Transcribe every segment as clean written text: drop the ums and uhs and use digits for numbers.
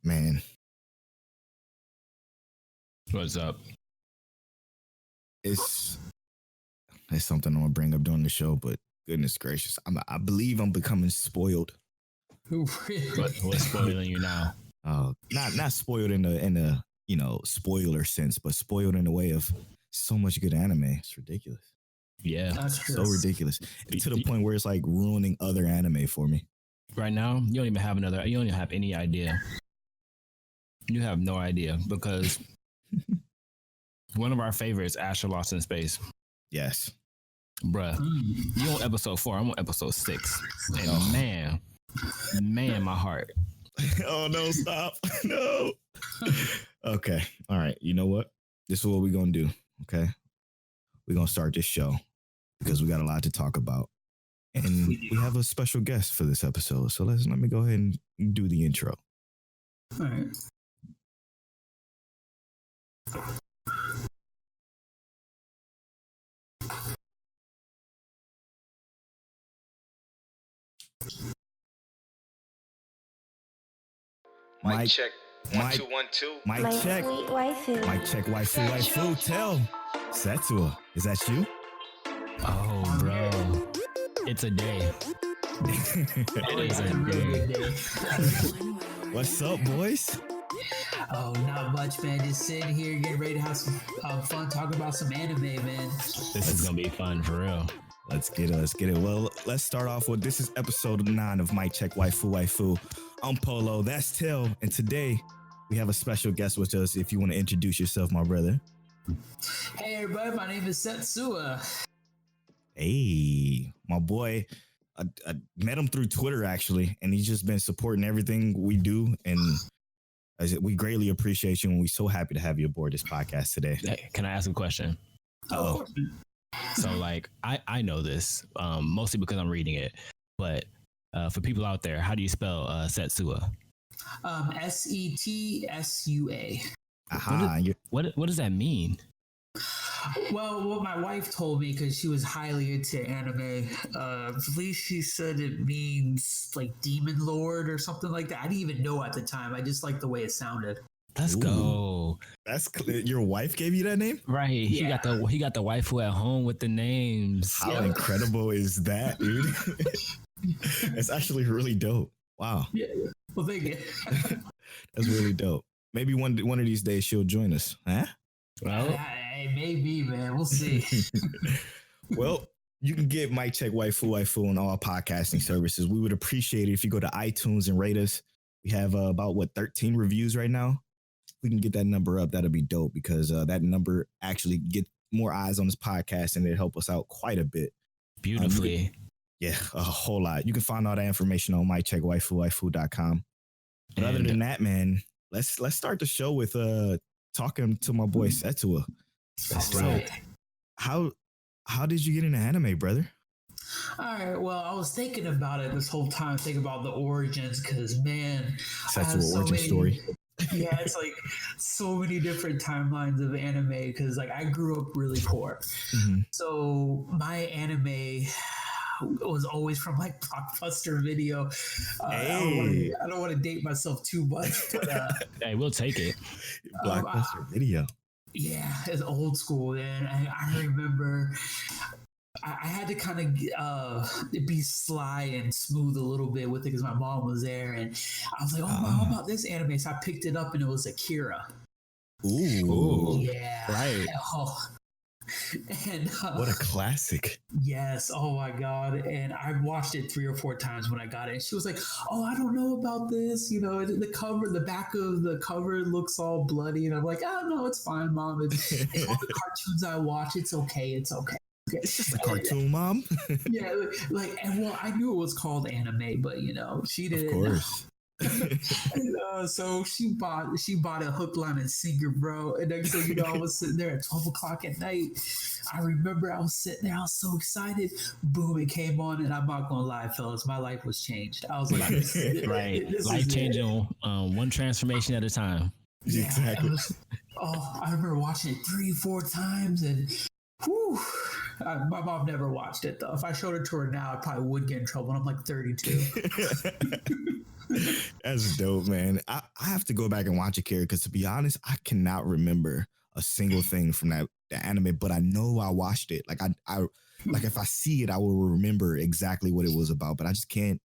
Man, What's up? it's something I'm gonna bring up during the show, but goodness gracious, I believe I'm becoming spoiled. What's spoiling you now? Not spoiled in the spoiler sense, but spoiled in the way of so much good anime. It's ridiculous. Yeah, That's true. So ridiculous to the point where it's like ruining other anime for me. right now you don't even have another. You don't even have any idea. You have no idea because one of our favorites, Asher Lost in Space. Yes. Bruh, you on episode 4. I'm on episode 6, and man, my heart. Oh no! Stop! No. Okay. All right. You know what? This is what we're gonna do. Okay. We're gonna start this show because we got a lot to talk about, and we have a special guest for this episode. So let me go ahead and do the intro. All right. Mic check. 1 2 1 2. Mic My check. sweet waifu. Mic check. Waifu Waifu. Tell Setsua. Is that you? Oh, bro, it's a day. It is a day. What's up, boys? Oh, not much, man. Just sitting here getting ready to have some fun talking about some anime, man. This is gonna be fun for real. Let's get it. Well, let's start off with this is episode 9 of Mic Check Waifu Waifu. I'm Polo. That's Till, and today we have a special guest with us. If you want to introduce yourself, my brother. Hey, everybody. My name is Setsua. Hey, my boy. I met him through Twitter actually, and he's just been supporting everything we do, and we greatly appreciate you, and we're so happy to have you aboard this podcast today. Hey, can I ask a question? Oh, So, like, I know this mostly because I'm reading it, but for people out there, how do you spell Setsua? Setsua. aha! What does that mean? Well, what my wife told me, because she was highly into anime, I believe she said it means like demon lord or something like that. I didn't even know at the time. I just liked the way it sounded. Let's Ooh. go. That's clear. Your wife gave you that name? Right. He got the waifu at home with the names. How incredible is that, dude? It's actually really dope. Wow. Yeah. Well, thank you. That's really dope. Maybe one of these days she'll join us. Huh? Well, Hey, maybe, man. We'll see. Well, you can get Mic Check Waifu Waifu on all podcasting services. We would appreciate it if you go to iTunes and rate us. We have about 13 reviews right now. If we can get that number up, that'll be dope because that number actually get more eyes on this podcast and it'll help us out quite a bit. beautifully. Yeah, a whole lot. You can find all that information on miccheckwaifuwaifu.com. But other than that, man, let's start the show with talking to my boy Setsua. That's All right. How did you get into anime, brother? All right. Well, I was thinking about it this whole time, thinking about the origins, because man, I have Setsua origin story. Yeah, it's like so many different timelines of anime. Because like I grew up really poor, so my anime was always from like Blockbuster Video. Hey. I don't want to date myself too much, but Hey, we'll take it. Blockbuster Video. yeah, it's old school. And I remember I had to kind of be sly and smooth a little bit with it because my mom was there, and I was like, "Oh, Mom, how about this anime?" So I picked it up, and it was Akira. Ooh. Yeah, Right. Oh. And What a classic. yes, oh my god! And I watched it 3 or 4 times when I got it. And she was like, "Oh, I don't know about this. You know, the cover, the back of the cover looks all bloody." And I'm like, "Oh no, it's fine, Mom. It's all the cartoons I watch. It's okay. It's okay." It's just a cartoon, Mom. Yeah, and well, I knew it was called anime, but you know, she didn't. Of course. And, so she bought a hook, line, and sinker, bro. And next thing you know, I was sitting there at 12 o'clock at night. I remember I was sitting there, I was so excited. Boom, it came on, and I'm not gonna lie, fellas, my life was changed. I was like, Right. Life changing, one transformation at a time. Yeah, Exactly. I remember watching it 3-4 times, and whew, my mom never watched it though. If I showed it to her now, I probably would get in trouble. And I'm like 32. That's dope, man. I have to go back and watch it, Carrie, because to be honest, I cannot remember a single thing from the anime, but I know I watched it. Like I like if I see it, I will remember exactly what it was about, but I can't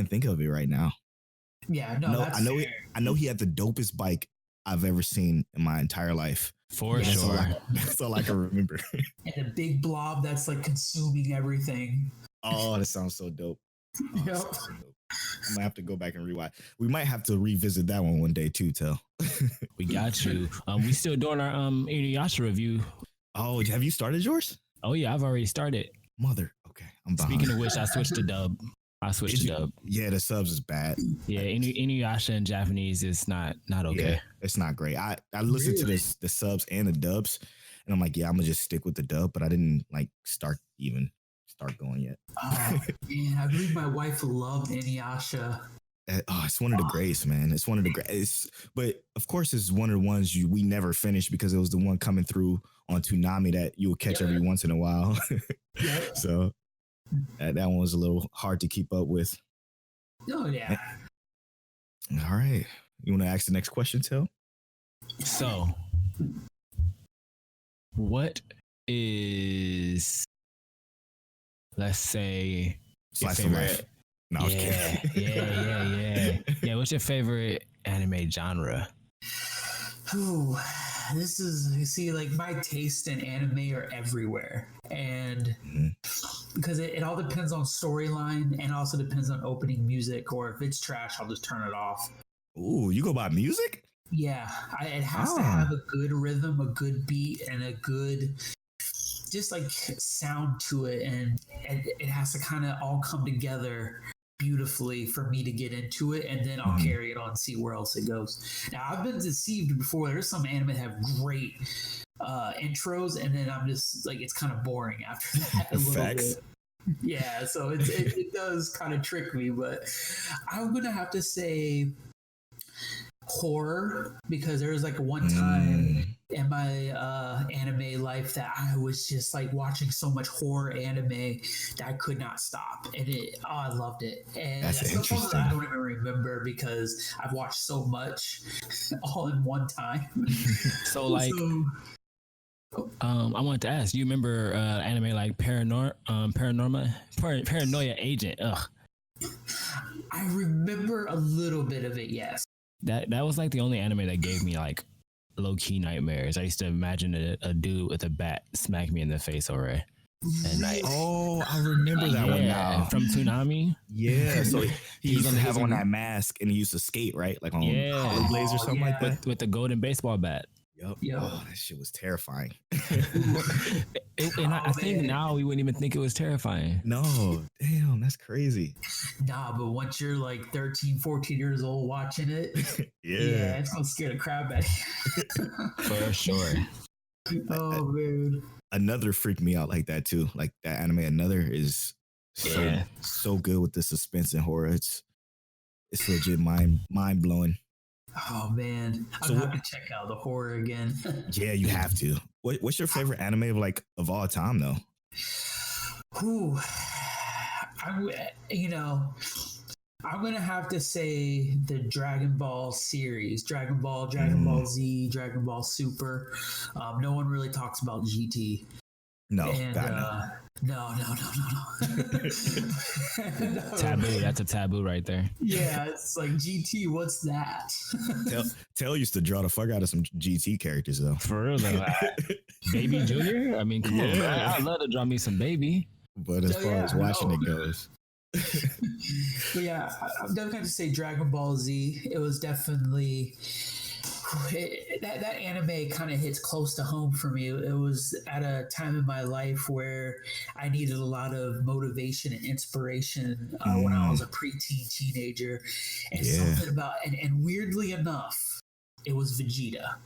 think of it right now. Yeah, no, that's fair. I know he had the dopest bike I've ever seen in my entire life. For sure. That's all I can remember. And a big blob that's like consuming everything. Oh, that sounds so dope. Oh, Yep. so dope. I'm gonna have to go back and rewatch. We might have to revisit that one day too, Tell. We got you. We still doing our Inuyasha review. Oh, have you started yours? Oh yeah, I've already started. Mother. Okay, I'm behind. Speaking of which, I switched to dub. Yeah, the subs is bad. Yeah, Inuyasha in Japanese is not okay. Yeah, it's not great. I listened to the subs and the dubs, and I'm like, yeah, I'm gonna just stick with the dub, but I didn't like start going yet. Oh man, I believe my wife loved Inuyasha. Oh, it's one of the greats, man. It's one of the greats. But of course, it's one of the ones we never finished because it was the one coming through on Toonami that you will catch every once in a while. So that one was a little hard to keep up with. Oh yeah. All right. You want to ask the next question, Till? So, what is, let's say, Slice of life? No, I was kidding. Yeah. What's your favorite anime genre? Ooh, this is, you see, like my taste in anime are everywhere. And because it all depends on storyline and also depends on opening music, or if it's trash, I'll just turn it off. Ooh, you go by music? Yeah, it has to have a good rhythm, a good beat, and a good just like sound to it. And it has to kind of all come together beautifully for me to get into it, and then I'll carry it on and see where else it goes. Now, I've been deceived before. There's some anime that have great intros, and then I'm just like, it's kind of boring after that a little Facts. bit. Yeah, so it does kind of trick me, but I'm gonna have to say horror, because there was like one time in my anime life that I was just like watching so much horror anime that I could not stop, and I loved it. And that's interesting. I don't even remember because I've watched so much all in one time. So like, I wanted to ask, you remember anime like Paranoia Agent? Ugh. I remember a little bit of it, yes. That was like the only anime that gave me like low key nightmares. I used to imagine a dude with a bat smack me in the face already at night. Oh, I remember that one now. From Toonami. Yeah, so he used to have on that mask and he used to skate, right? Like on rollerblades or something like that. With the golden baseball bat. Yep. Oh, that shit was terrifying. I think now we wouldn't even think it was terrifying. No, damn, that's crazy. Nah, but once you're like 13, 14 years old watching it, yeah, it's gonna scare the crap out of you. For sure. Oh man. Another freaked me out like that too. Like that anime, Another is so good with the suspense and horror. It's legit mind blowing. Oh man, I'm gonna have to check out the horror again. Yeah, you have to. What's your favorite anime of all time though? Ooh, I'm gonna have to say the Dragon Ball series, Dragon Ball Z, Dragon Ball Super. No one really talks about GT. No, and, God, no. Taboo. That's a taboo right there. Yeah, it's like GT. What's that? Tell used to draw the fuck out of some GT characters though. For real though. Baby Junior. I mean, come on, man. I'd love to draw me some Baby. But as far as watching it goes. But yeah, I'm definitely going to say Dragon Ball Z. It was definitely that anime kind of hits close to home for me. It was at a time in my life where I needed a lot of motivation and inspiration when I was a preteen teenager, and something about and weirdly enough, it was Vegeta.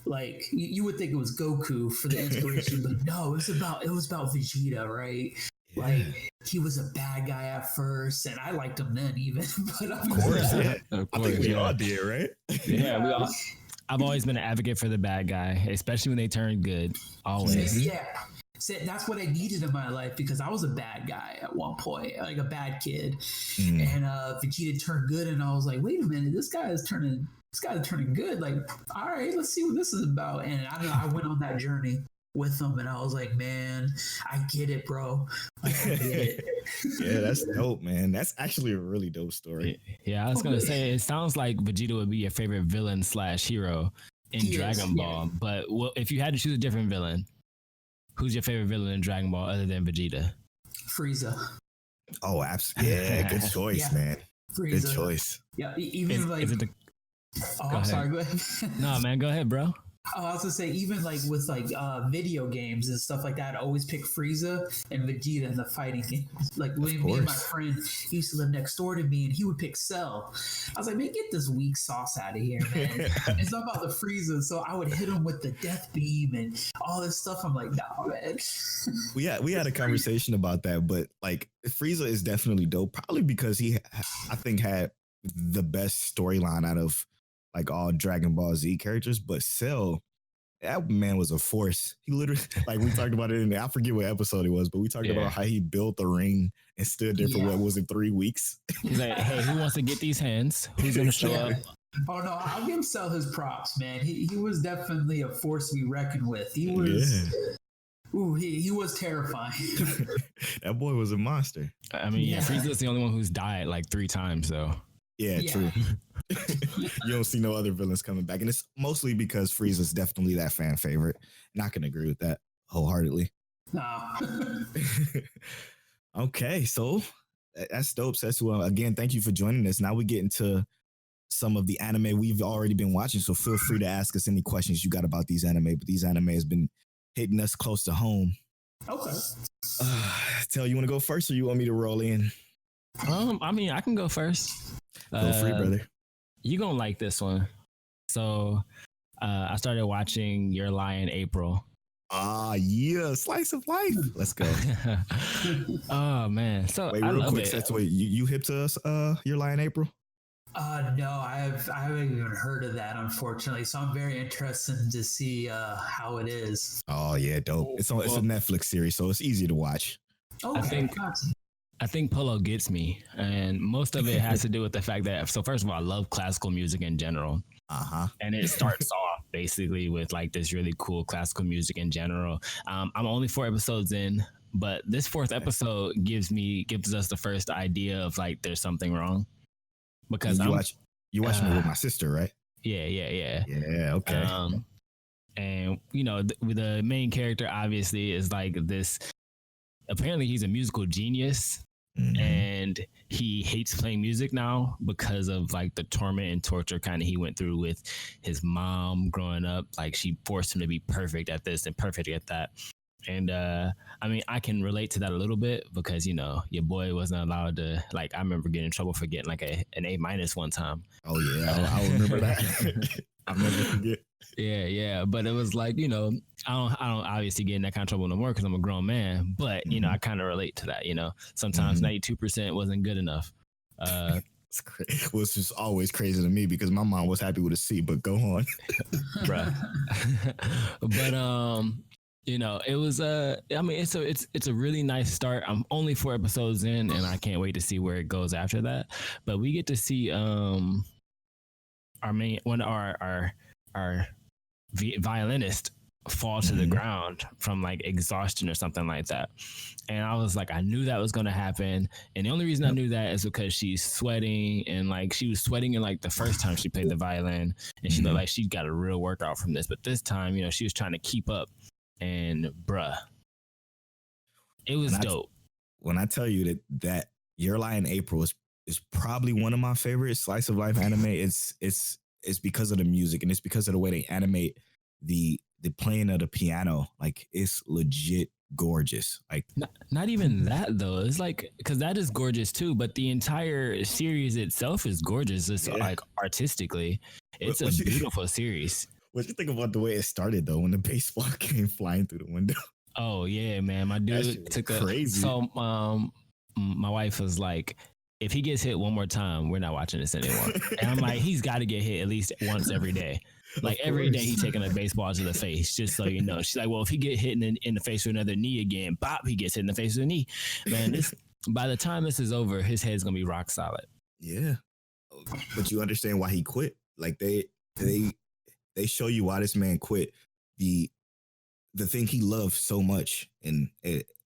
Like you would think it was Goku for the inspiration, but no, it was about Vegeta, right? Yeah. Like he was a bad guy at first, and I liked him then even. But of course, I think we all did, right? Yeah, we all. I've always been an advocate for the bad guy, especially when they turn good. Always. Yeah. that's what I needed in my life because I was a bad guy at one point, like a bad kid. Mm. And Vegeta turned good, and I was like, wait a minute, this guy is turning good. Like, all right, let's see what this is about. And I don't know, I went on that journey with him, and I was like, man, I get it, bro. Like, I get it. Yeah, that's dope, man. That's actually a really dope story. Yeah, I was gonna say it sounds like Vegeta would be your favorite villain / hero in Dragon Ball. Yeah. But if you had to choose a different villain, who's your favorite villain in Dragon Ball other than Vegeta? Frieza. Oh, absolutely. Yeah, good choice, man. Frieza. Good choice. Yeah, even I'm sorry, go ahead. No, man, go ahead, bro. I was gonna say, even like with like video games and stuff like that, I always pick Frieza and Vegeta in the fighting games. Like me and my friend, he used to live next door to me, and he would pick Cell. I was like, man, get this weak sauce out of here, man. It's not about the Frieza. So I would hit him with the death beam and all this stuff. I'm like, nah, man. We had a conversation about that, but like Frieza is definitely dope, probably because he, I think, had the best storyline out of like all Dragon Ball Z characters, but Cell, that man was a force. He literally, like we talked about it I forget what episode it was, but we talked about how he built the ring and stood there for what was it, 3 weeks? He's like, hey, who wants to get these hands? Who's gonna show up? Oh no, I'll give Cell his props, man. He was definitely a force to be reckoned with. He was he was terrifying. That boy was a monster. I mean, Frieza's the only one who's died like 3 times, though. Yeah, true. You don't see no other villains coming back. And it's mostly because Frieza's definitely that fan favorite. Not going to agree with that wholeheartedly. No. Okay, so that's dope, Setsua. Again, thank you for joining us. Now we get into some of the anime we've already been watching, so feel free to ask us any questions you got about these anime. But these anime has been hitting us close to home. Okay. Tell, you want to go first, or you want me to roll in? I mean, I can go first. Go free, brother. You gonna like this one. So I started watching Your Lie in April. Yeah, slice of life. Let's go. Oh man. So wait, real quick, Setsua, you hip to us Your Lie in April? No, I haven't even heard of that, unfortunately. So I'm very interested to see how it is. Oh yeah, dope. It's a Netflix series, so it's easy to watch. Okay. I think Polo gets me, and most of it has to do with the fact that, so first of all, I love classical music in general. And it starts off basically with like this really cool classical music in general. I'm only 4 episodes in, but this 4th episode gives us the first idea of like there's something wrong. Because you watching it with my sister, right? Yeah. Yeah, okay. And you know, the main character obviously is like this. Apparently, he's a musical genius, and he hates playing music now because of like the torment and torture kind of he went through with his mom growing up. Like she forced him to be perfect at this and perfect at that. And I mean, I can relate to that a little bit because, you know, your boy wasn't allowed to, like, I remember getting in trouble for getting like an A- one time. Oh yeah, I remember that. I'll never forget. Yeah. But it was like, you know, I don't obviously get in that kind of trouble no more because I'm a grown man. But, you know, I kind of relate to that, you know. Sometimes 92% wasn't good enough. It's crazy. Well, it's just always crazy to me because my mom was happy with a C, but go on. Bruh. But, you know, it was I mean, it's a really nice start. I'm only 4 episodes in, and I can't wait to see where it goes after that. But we get to see our violinist fall to the ground from like exhaustion or something like that. And I was like, I knew that was going to happen. And the only reason I knew that is because she's sweating, and like she was sweating in like the first time she played the violin, and she looked like she got a real workout from this. But this time, you know, she was trying to keep up. And bruh, it was dope. When I tell you that Your Lie in April is probably one of my favorite slice of life anime, it's because of the music, and it's because of the way they animate the playing of the piano. Like, it's legit gorgeous. Like, not even that though. It's like, because that is gorgeous too, but the entire series itself is gorgeous. It's like artistically, it's a beautiful series. What you think about the way it started though, when the baseball came flying through the window? Oh yeah, man. My dude took crazy. So my wife was like, if he gets hit one more time, we're not watching this anymore. And I'm like, he's got to get hit at least once every day. Like every day he taking a baseball to the face, just so you know. She's like, well, if he get hit in the face with another knee again, bop, he gets hit in the face with a knee. Man, this by the time this is over, his head's gonna be rock solid. Yeah. But you understand why he quit. Like they show you why this man quit the thing he loved so much. And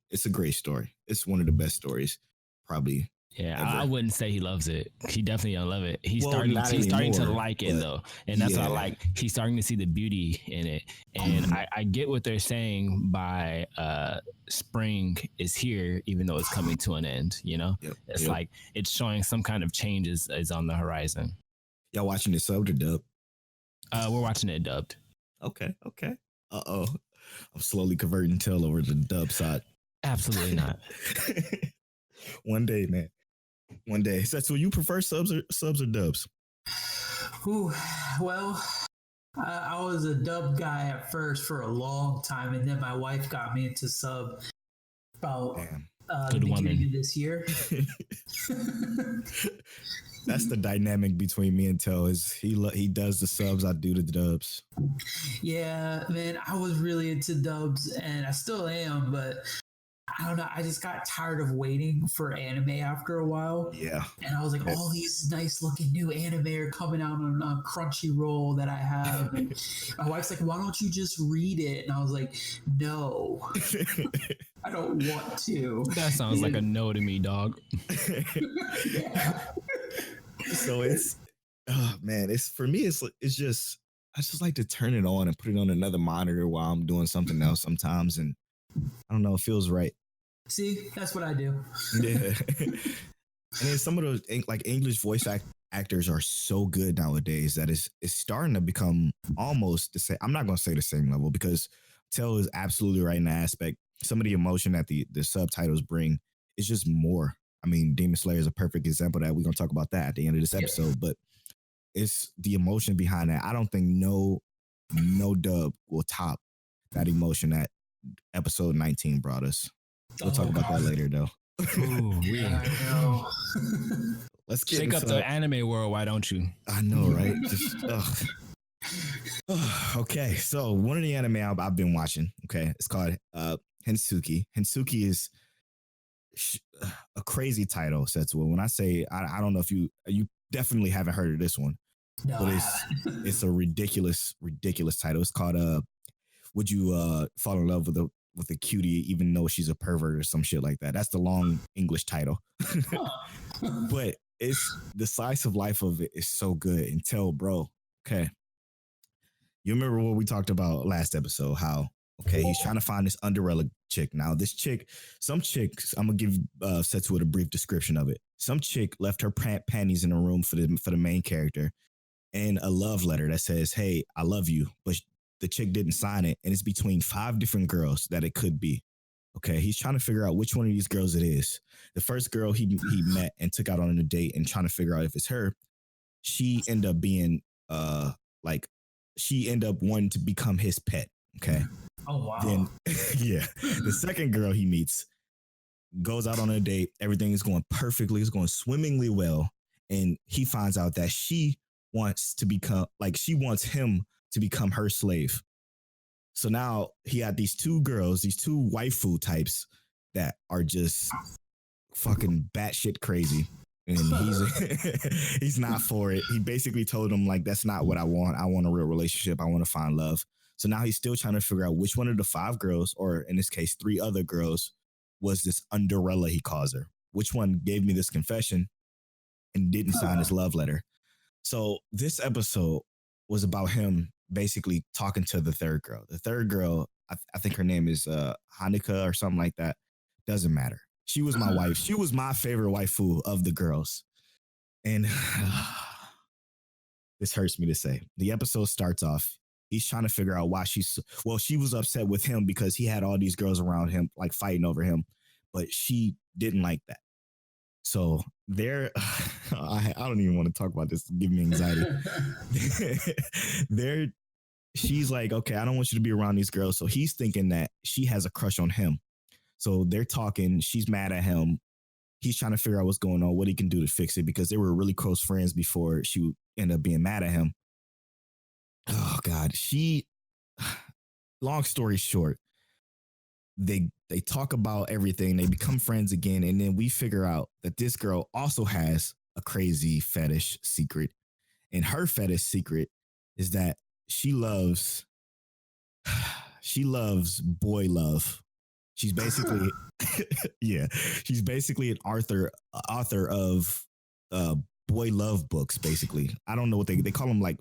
it's a great story. It's one of the best stories, probably. Yeah, ever. I wouldn't say he loves it. He definitely don't love it. He's Well, starting not to anymore, like it though. And that's what I like. He's starting to see the beauty in it. And I get what they're saying by spring is here, even though it's coming to an end, you know? It's like it's showing some kind of change is on the horizon. Y'all watching it subbed or dubbed? We're watching it dubbed. Okay. Uh-oh. I'm slowly converting Tell over to the dub side. Absolutely not. One day, man. One day. So you prefer subs or dubs? Ooh, well, I was a dub guy at first for a long time, and then my wife got me into sub about the beginning of this year. That's the dynamic between me and Tell. Is he does the subs, I do the dubs. Yeah, man, I was really into dubs, and I still am, but I don't know. I just got tired of waiting for anime after a while. Yeah. And I was like, all these nice looking new anime are coming out on Crunchyroll that I have. And my wife's like, why don't you just read it? And I was like, no, I don't want to. That sounds like a no to me, dog. Yeah. So it's, oh man, it's for me, it's just, I just like to turn it on and put it on another monitor while I'm doing something else sometimes. And I don't know, it feels right. See, that's what I do. Yeah. And then some of those like English voice actors are so good nowadays that it's starting to become almost the same. I'm not going to say the same level because Tell is absolutely right in the aspect. Some of the emotion that the subtitles bring is just more. I mean, Demon Slayer is a perfect example of that. We're going to talk about that at the end of this episode, but it's the emotion behind that. I don't think no dub will top that emotion that episode 19 brought us. We'll talk about that later, though. Ooh, yeah, I know. Let's get shake up the anime world. Why don't you? I know, right? Just, okay, so one of the anime I've been watching. Okay, it's called Hensuki. Hensuki is a crazy title. Setsua. When I say, I don't know if you definitely haven't heard of this one, No, but it's a ridiculous title. It's called Would You Fall in Love with a cutie even though she's a pervert or some shit like that. That's the long English title. But it's the slice of life of it is so good. And Tell, bro, okay. You remember what we talked about last episode, how, okay, he's trying to find this Underella chick. Now, this chick, some chicks, I'm going to give Setsua a brief description of it. Some chick left her panties in a room for the main character and a love letter that says, hey, I love you. But the chick didn't sign it. And it's between 5 different girls that it could be. Okay, he's trying to figure out which one of these girls it is. The first girl he met and took out on a date and trying to figure out if it's her, she ended up being she ended up wanting to become his pet. Okay. Oh wow. Then yeah, the second girl he meets goes out on a date. Everything is going perfectly. It's going swimmingly well, and he finds out that she wants him to become her slave. So now he had these 2 girls, these 2 waifu types that are just fucking batshit crazy. And he's not for it. He basically told him, like, that's not what I want. I want a real relationship. I want to find love. So now he's still trying to figure out which one of the 5 girls, or in this case, 3 other girls, was this Underella, he calls her. Which one gave me this confession and didn't sign his love letter? So this episode was about him basically talking to the third girl. The third girl, I think her name is Hanika or something like that. Doesn't matter. She was my wife. She was my favorite waifu of the girls. And this hurts me to say. The episode starts off. He's trying to figure out why she was upset with him because he had all these girls around him, like fighting over him, but she didn't like that. So I don't even want to talk about this. Give me anxiety. She's like, okay, I don't want you to be around these girls. So he's thinking that she has a crush on him. So they're talking. She's mad at him. He's trying to figure out what's going on, what he can do to fix it, because they were really close friends before she ended up being mad at him. oh God, long story short, they talk about everything, they become friends again, and then we figure out that this girl also has a crazy fetish secret. And her fetish secret is that she loves boy love. She's basically yeah, she's basically an author of boy love books. Basically, I don't know what they call them, like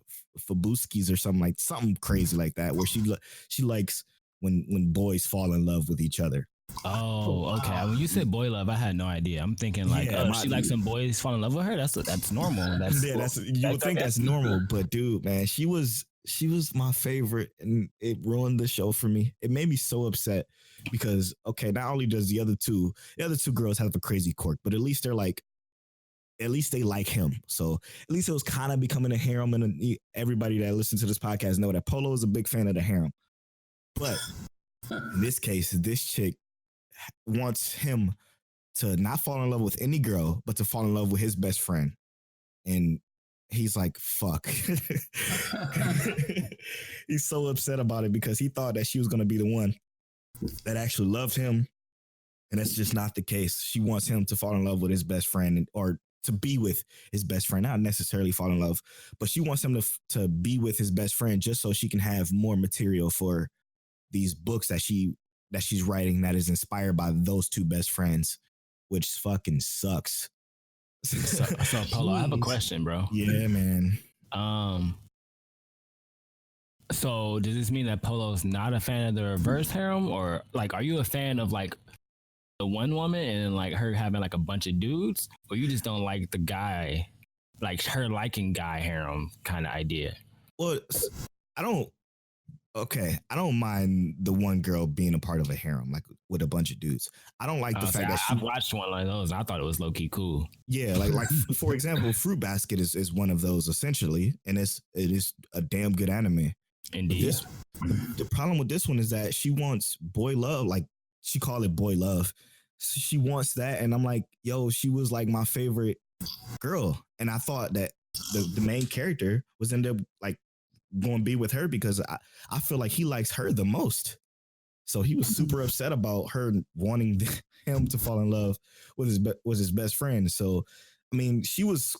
Fabuskis or something crazy like that, where she likes when boys fall in love with each other. Oh, okay. When you said boy love, I had no idea. I'm thinking like, Yeah, she likes some boys fall in love with her. That's normal. You would think that's normal, but dude, man, she was my favorite, and it ruined the show for me. It made me so upset because okay, not only does the other two girls have a crazy quirk, but at least they like him. So at least it was kind of becoming a harem, and everybody that listens to this podcast know that Polo is a big fan of the harem. But in this case, this chick wants him to not fall in love with any girl, but to fall in love with his best friend. And he's like, fuck. He's so upset about it because he thought that she was going to be the one that actually loved him. And that's just not the case. She wants him to fall in love with his best friend, or to be with his best friend, not necessarily fall in love, but she wants him to be with his best friend just so she can have more material for these books that she's writing that is inspired by those two best friends, which fucking sucks. So Polo, I have a question, bro. Yeah, man. So does this mean that Polo's not a fan of the reverse harem, or like, are you a fan of like the one woman and like her having like a bunch of dudes, or you just don't like the guy, like her liking guy harem kind of idea? Well, I don't mind the one girl being a part of a harem, like with a bunch of dudes. I don't like the fact that I've watched one like those. I thought it was low key cool. Yeah, like for example, Fruit Basket is one of those essentially, and it is a damn good anime. Indeed. The problem with this one is that she wants boy love, like she called it boy love. So she wants that, and I'm like, yo, she was like my favorite girl, and I thought that the main character was end up like going to be with her because I feel like he likes her the most. So he was super upset about her wanting him to fall in love with his best friend. So I mean, she was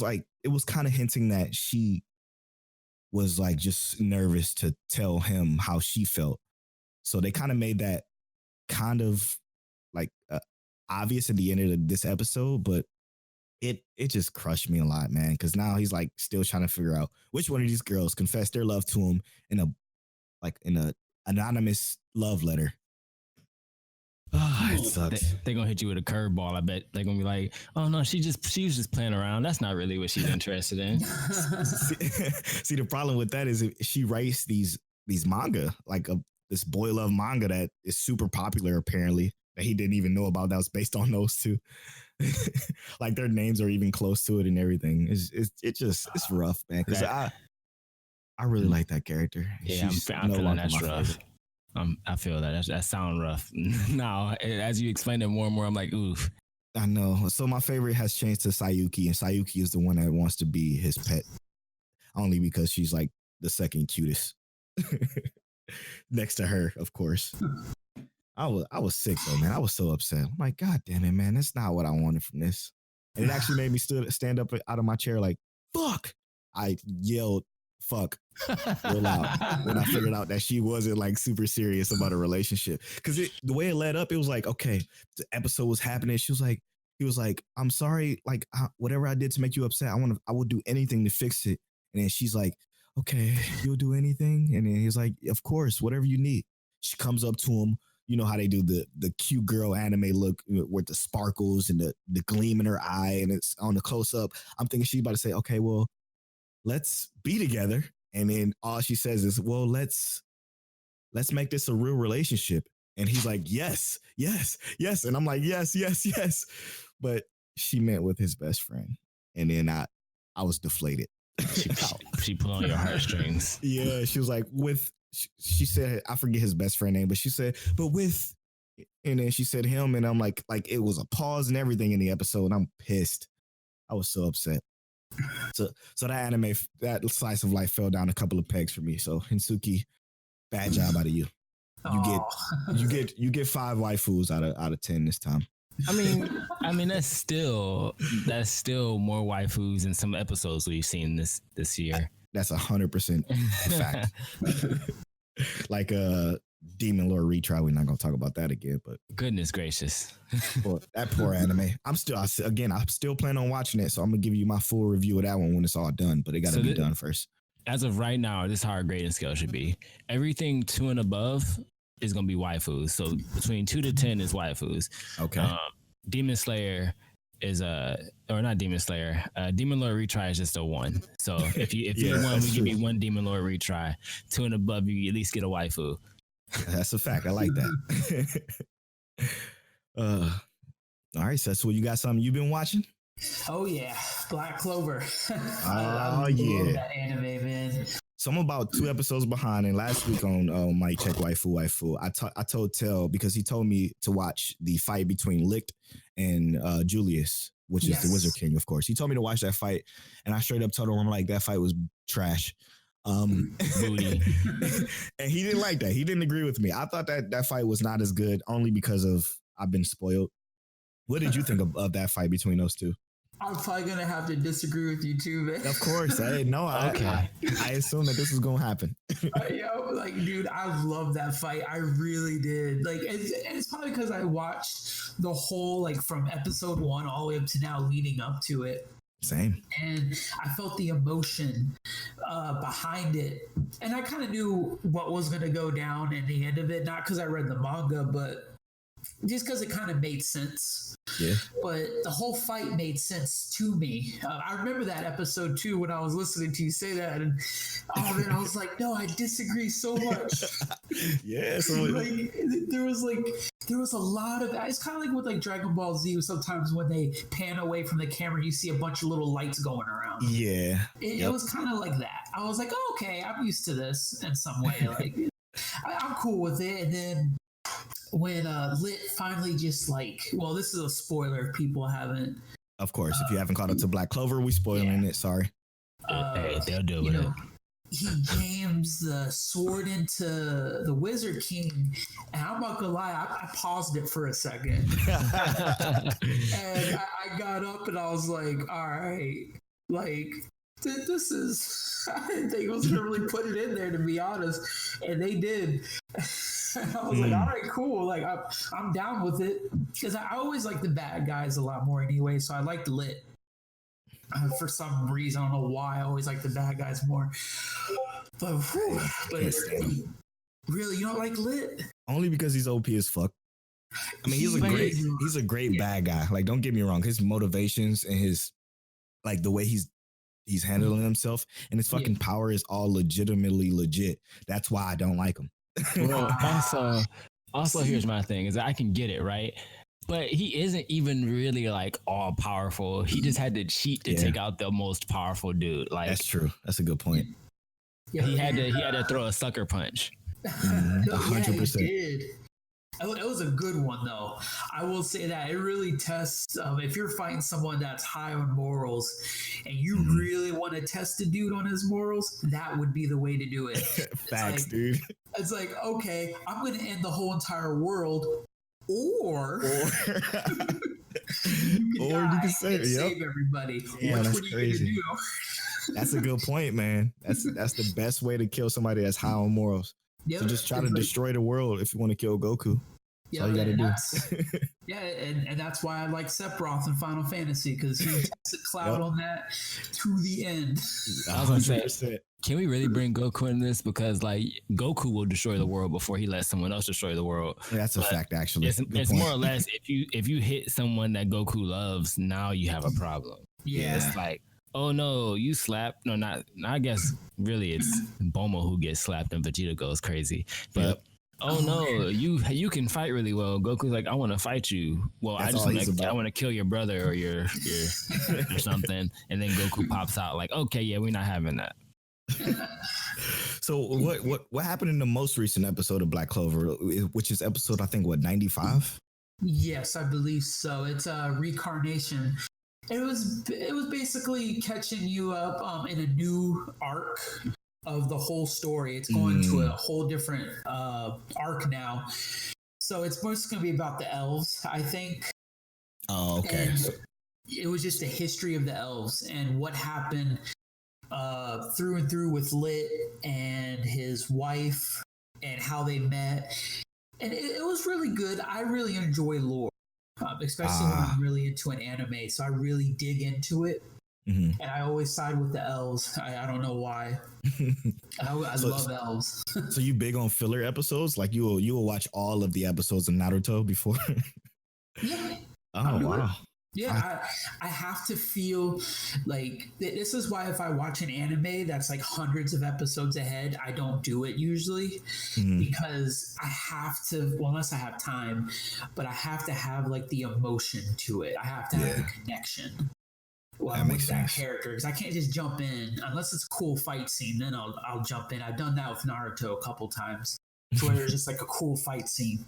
like, it was kind of hinting that she was like just nervous to tell him how she felt. So they kind of made that kind of like obvious at the end of this episode, but it just crushed me a lot, man. Because now he's like still trying to figure out which one of these girls confessed their love to him in a anonymous love letter. Oh, it sucks. They're gonna hit you with a curveball. I bet they're gonna be like, "Oh no, she was just playing around. That's not really what she's interested in." See, the problem with that is if she writes these manga, like this boy love manga that is super popular apparently, that he didn't even know about, that was based on those two. Like their names are even close to it and everything. It's rough, man. Because I really like that character. Yeah, I'm feeling that's rough. I feel that sound rough. Now, as you explain it more and more, I'm like, oof. I know. So my favorite has changed to Sayuki, and Sayuki is the one that wants to be his pet, only because she's like the second cutest, next to her, of course. I was sick though, man. I was so upset. I'm like, God damn it, man. That's not what I wanted from this. And it actually made me stand up out of my chair like, fuck. I yelled, fuck, real loud when I figured out that she wasn't like super serious about a relationship. Because the way it led up, it was like, okay, the episode was happening. He was like, I'm sorry, like whatever I did to make you upset, I will do anything to fix it. And then she's like, okay, you'll do anything? And then he's like, of course, whatever you need. She comes up to him. You know how they do the cute girl anime look with the sparkles and the gleam in her eye, and it's on the close up. I'm thinking she's about to say, okay, well, let's be together. And then all she says is, well, let's make this a real relationship. And he's like, yes, yes, yes. And I'm like, yes, yes, yes. But she meant with his best friend. And then I was deflated. She pulled on your heartstrings. Yeah, she was like, she said, I forget his best friend name, but she said, but with, and then she said him, and I'm like it was a pause and everything in the episode, and I'm pissed. I was so upset. So that anime, that slice of life fell down a couple of pegs for me. So Hinsuki, bad job out of you. You get 5 waifus out of 10 this time. I mean that's still more waifus than some episodes we've seen this year. That's 100% fact. Like Demon Lord retry. We're not gonna talk about that again. But goodness gracious, well, that poor anime. I'm still planning on watching it, so I'm gonna give you my full review of that one when it's all done. But it got to be done first. As of right now, this is how our grading scale should be. Everything 2 and above is gonna be waifus. So between 2 to 10 is waifus. Okay. Demon Slayer is or not Demon Slayer. Demon Lord retry is just a 1. So if you're 1, we give you 1 Demon Lord retry. 2 and above, you at least get a waifu. That's a fact. I like that. All right, Setsua, you got something you've been watching? Oh yeah, Black Clover. I love that anime, man. So I'm about 2 episodes behind, and last week on Mike Check Waifu Waifu, I told Tell, because he told me to watch the fight between Licht and Julius, which is the Wizard King, of course. He told me to watch that fight, and I straight up told him, I'm like, that fight was trash. Booty. And he didn't like that. He didn't agree with me. I thought that fight was not as good, only because of I've been spoiled. What did you think of that fight between those two? I'm probably gonna have to disagree with you too, man. Of course, I assume that this was gonna happen. Dude, I love that fight. I really did. Like, it's probably because I watched the whole, like, from episode 1 all the way up to now, leading up to it. Same. And I felt the emotion behind it, and I kind of knew what was gonna go down in the end of it. Not because I read the manga, but just because it kind of made sense. Yeah. But the whole fight made sense to me. I remember that episode too when I was listening to you say that, and man, I was like, no, I disagree so much. Yeah. So there was a lot of that. It's kind of like with like Dragon Ball Z. Sometimes when they pan away from the camera, you see a bunch of little lights going around. Yeah. It was kind of like that. I was like, oh, okay, I'm used to this in some way. Like, I'm cool with it. And then when Lit finally just this is a spoiler if people haven't. Of course, if you haven't caught up to Black Clover, we spoiling it. Sorry. Hey, they'll do it. He jams the sword into the Wizard King, and I'm not gonna lie, I paused it for a second, and I got up and I was like, all right, like, this is, I didn't think it was gonna really put it in there, to be honest, and they did. I was like, all right, cool. Like, I'm down with it, because I always like the bad guys a lot more anyway. So I liked Lit. For some reason, I don't know why. I always like the bad guys more. But really, you don't like Lit? Only because he's OP as fuck. I mean, he's a great bad guy. Like, don't get me wrong. His motivations and his, like, the way he's handling himself and his fucking power is all legitimately legit. That's why I don't like him. Well, also here's my thing, is that I can get it, right? But he isn't even really like all powerful. He just had to cheat to take out the most powerful dude. Like, that's true. That's a good point. He had to throw a sucker punch. 100%. It was a good one, though. I will say that it really tests if you're fighting someone that's high on morals and you really want to test a dude on his morals, that would be the way to do it. Facts, dude. It's like, okay, I'm going to end the whole entire world, or you can save everybody. Yeah, that's crazy. That's a good point, man. That's the best way to kill somebody that's high on morals. Yep. So just try to destroy the world if you want to kill Goku. That's all you got to do. And that's why I like Sephiroth in Final Fantasy, because he takes a cloud on that to the end. I was going to say, can we really bring Goku in this? Because like Goku will destroy the world before he lets someone else destroy the world. That's a fact, actually. It's more or less if you hit someone that Goku loves, now you have a problem. Yeah, it's like, oh no, you slapped. No, not. I guess really it's Bulma who gets slapped and Vegeta goes crazy. But oh no, you can fight really well. Goku's like, I want to fight you. Well, I want to kill your brother or your or something. And then Goku pops out like, okay, yeah, we're not having that. So what happened in the most recent episode of Black Clover, which is episode, I think, 95? Yes, I believe so. It's a reincarnation. It was basically catching you up in a new arc of the whole story. It's going to a whole different arc now. So it's mostly going to be about the elves, I think. Oh, okay. And it was just a history of the elves and what happened through and through with Lit and his wife and how they met. And it was really good. I really enjoy lore. Especially when I'm really into an anime, so I really dig into it, and I always side with the elves. I don't know why. I love elves. So you big on filler episodes? Like you will watch all of the episodes of Naruto before? Yeah. Oh wow. Yeah, I have to feel like this is why if I watch an anime that's like hundreds of episodes ahead, I don't do it usually because I have to, well, unless I have time, but I have to have like the emotion to it. I have to have the connection with that character because I can't just jump in unless it's a cool fight scene. Then I'll jump in. I've done that with Naruto a couple times where there's just like a cool fight scene.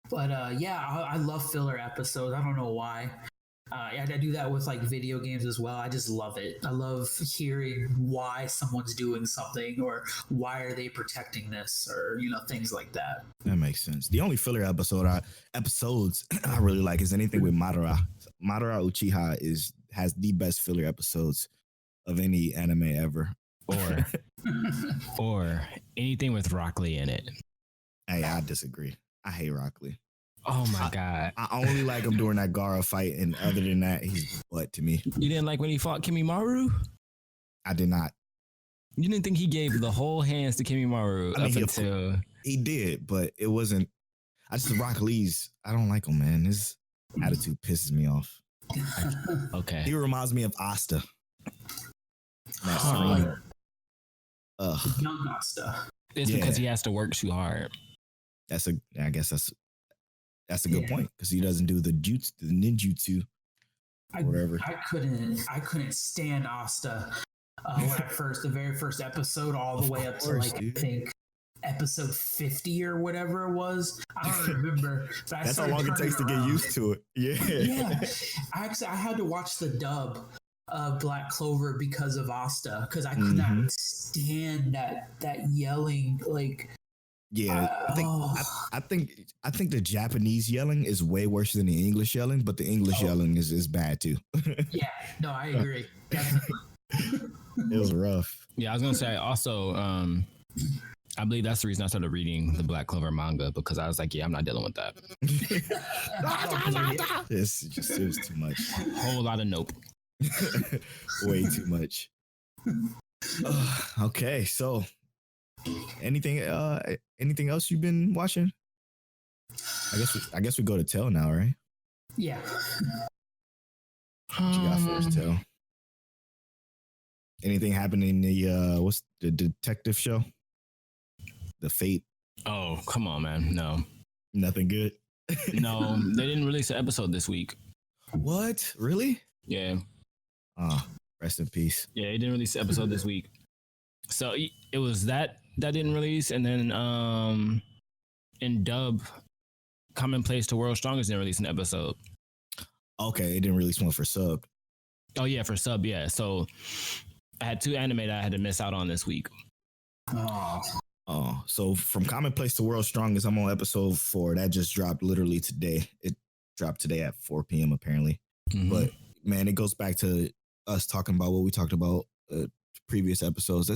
But I love filler episodes. I don't know why. I do that with like video games as well. I just love it. I love hearing why someone's doing something or why are they protecting this or things like that. That makes sense. The only filler episodes I really like is anything with Madara. Madara Uchiha has the best filler episodes of any anime ever. Or anything with Rock Lee in it. Hey, I disagree. I hate Rock Lee. Oh my God. I only like him during that Gaara fight, and other than that, he's butt to me. You didn't like when he fought Kimimaro? I did not. You didn't think he gave the whole hands to Kimimaro until... He did, but it wasn't... I just Rock Lee's... I don't like him, man. His attitude pisses me off. Okay. He reminds me of Asta. Young Asta. It's because he has to work too hard. I guess that's a good point because he doesn't do the ninjutsu or whatever. I couldn't stand Asta when the very first episode all the way up to I think episode 50 or whatever it was. I don't remember. But that's how long it takes to get used to it. Yeah. I had to watch the dub of Black Clover because of Asta because I could not stand that yelling like. Yeah, I think the Japanese yelling is way worse than the English yelling, but the English yelling is bad too. Yeah, no, I agree. Definitely. It was rough. Yeah, I was gonna say also, I believe that's the reason I started reading the Black Clover manga because I was like, yeah, I'm not dealing with that. It was too much. Whole lot of nope. Way too much. Okay, so. Anything else you've been watching? I guess we go to Tell now, right? Yeah. What you got for us, Tell? Anything happening in the what's the detective show? The Fate. Oh, come on, man. No. Nothing good. No, they didn't release an episode this week. What? Really? Yeah. Rest in peace. Yeah, they didn't release an episode this week. So it was that didn't release, and then in dub, Commonplace to World's Strongest didn't release an episode. Okay, it didn't release one for sub. Oh yeah, for sub, yeah. So I had 2 anime that I had to miss out on this week. Oh, so from Commonplace to World's Strongest, I'm on episode 4. That just dropped literally today. It dropped today at 4 p.m. apparently. But man, it goes back to us talking about what we talked about previous episodes.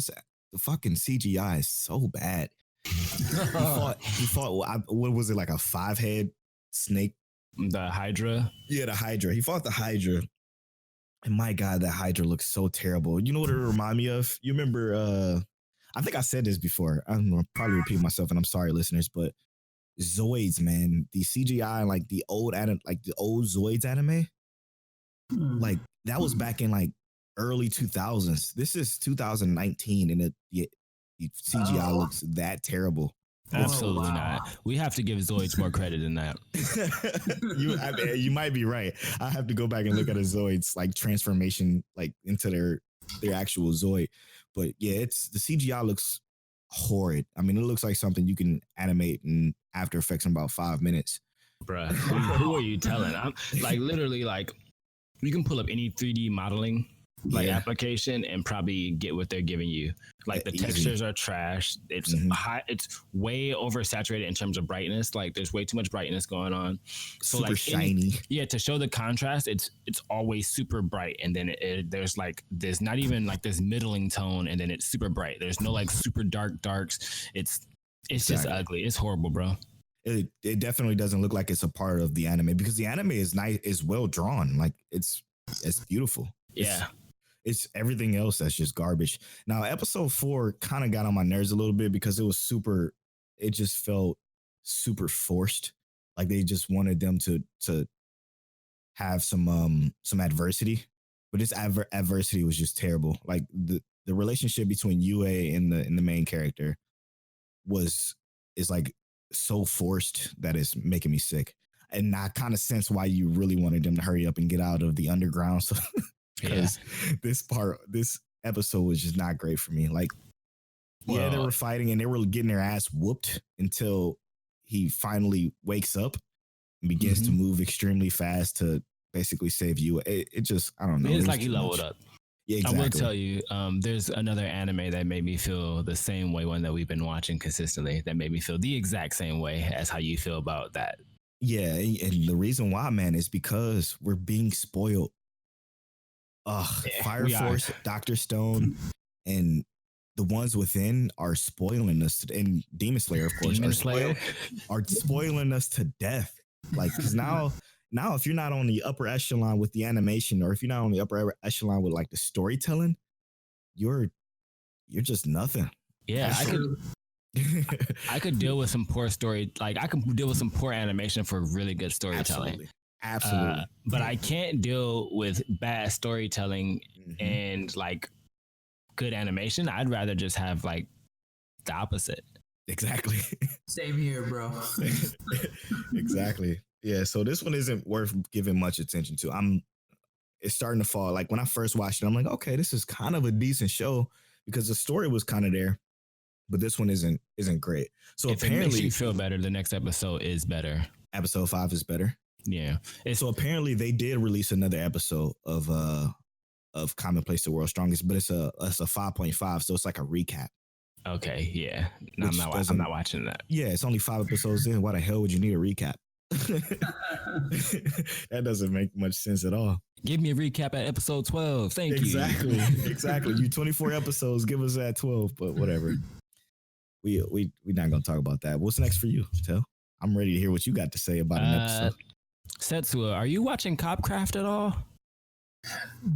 The fucking CGI is so bad. he fought what was it, like a 5-head snake? The Hydra? Yeah, the Hydra. He fought the Hydra. And my God, that Hydra looks so terrible. You know what it reminded me of? You remember, I think I said this before. I'm going to probably repeat myself, and I'm sorry, listeners, but Zoids, man. The CGI, like the old Zoids anime, like that was back in like early 2000s. This is 2019, and the CGI looks that terrible. Absolutely not. We have to give Zoids more credit than that. You might be right. I have to go back and look at a Zoid's like transformation, like into their actual Zoid. But yeah, the CGI looks horrid. I mean, it looks like something you can animate in After Effects in about 5 minutes. Bruh, who are you telling? I'm like literally like you can pull up any 3D modeling application and probably get what they're giving you. Like the textures are trash. It's high. It's way oversaturated in terms of brightness. Like there's way too much brightness going on. So super like shiny. To show the contrast, it's always super bright, and then there's like there's not even like this middling tone, and then it's super bright. There's no like super darks. It's just ugly. It's horrible, bro. It definitely doesn't look like it's a part of the anime, because the anime is nice, is well drawn. Like it's beautiful. It's everything else that's just garbage. Now, episode 4 kind of got on my nerves a little bit because it just felt super forced. Like they just wanted them to have some adversity, but this adversity was just terrible. Like the relationship between Yue and the main character is like so forced that it's making me sick. And I kind of sense why you really wanted them to hurry up and get out of the underground. So because this episode was just not great for me. Like, they were fighting and they were getting their ass whooped until he finally wakes up and begins to move extremely fast to basically save you. It just, I don't know. It's like he leveled up. Yeah, exactly. I will tell you, there's another anime that made me feel the same way, one that we've been watching consistently, that made me feel the exact same way as how you feel about that. Yeah, and the reason why, man, is because we're being spoiled. Fire Force, Dr. Stone, and the ones within are spoiling us. And Demon Slayer, of course, are spoiling us to death. Like, because now if you're not on the upper echelon with the animation, or if you're not on the upper echelon with like the storytelling, you're just nothing. Yeah, I could deal with some poor story. Like I could deal with some poor animation for really good storytelling. Absolutely. But I can't deal with bad storytelling and like good animation. I'd rather just have like the opposite. Exactly. Same here, bro. Exactly. Yeah. So this one isn't worth giving much attention to. It's starting to fall. Like when I first watched it, I'm like, okay, this is kind of a decent show because the story was kind of there, but this one isn't great. So if apparently, it makes you feel better, the next episode is better. Episode 5 is better. Yeah. So apparently they did release another episode of Commonplace the World's Strongest, but it's a 5.5, so it's like a recap. Okay, yeah. No, I'm not watching that. Yeah, it's only 5 episodes in. Why the hell would you need a recap? That doesn't make much sense at all. Give me a recap at episode 12. Thank you. Exactly. You 24 episodes, give us that 12, but whatever. We're not gonna talk about that. What's next for you, Tell? I'm ready to hear what you got to say about an episode. Setsua, are you watching Copcraft at all?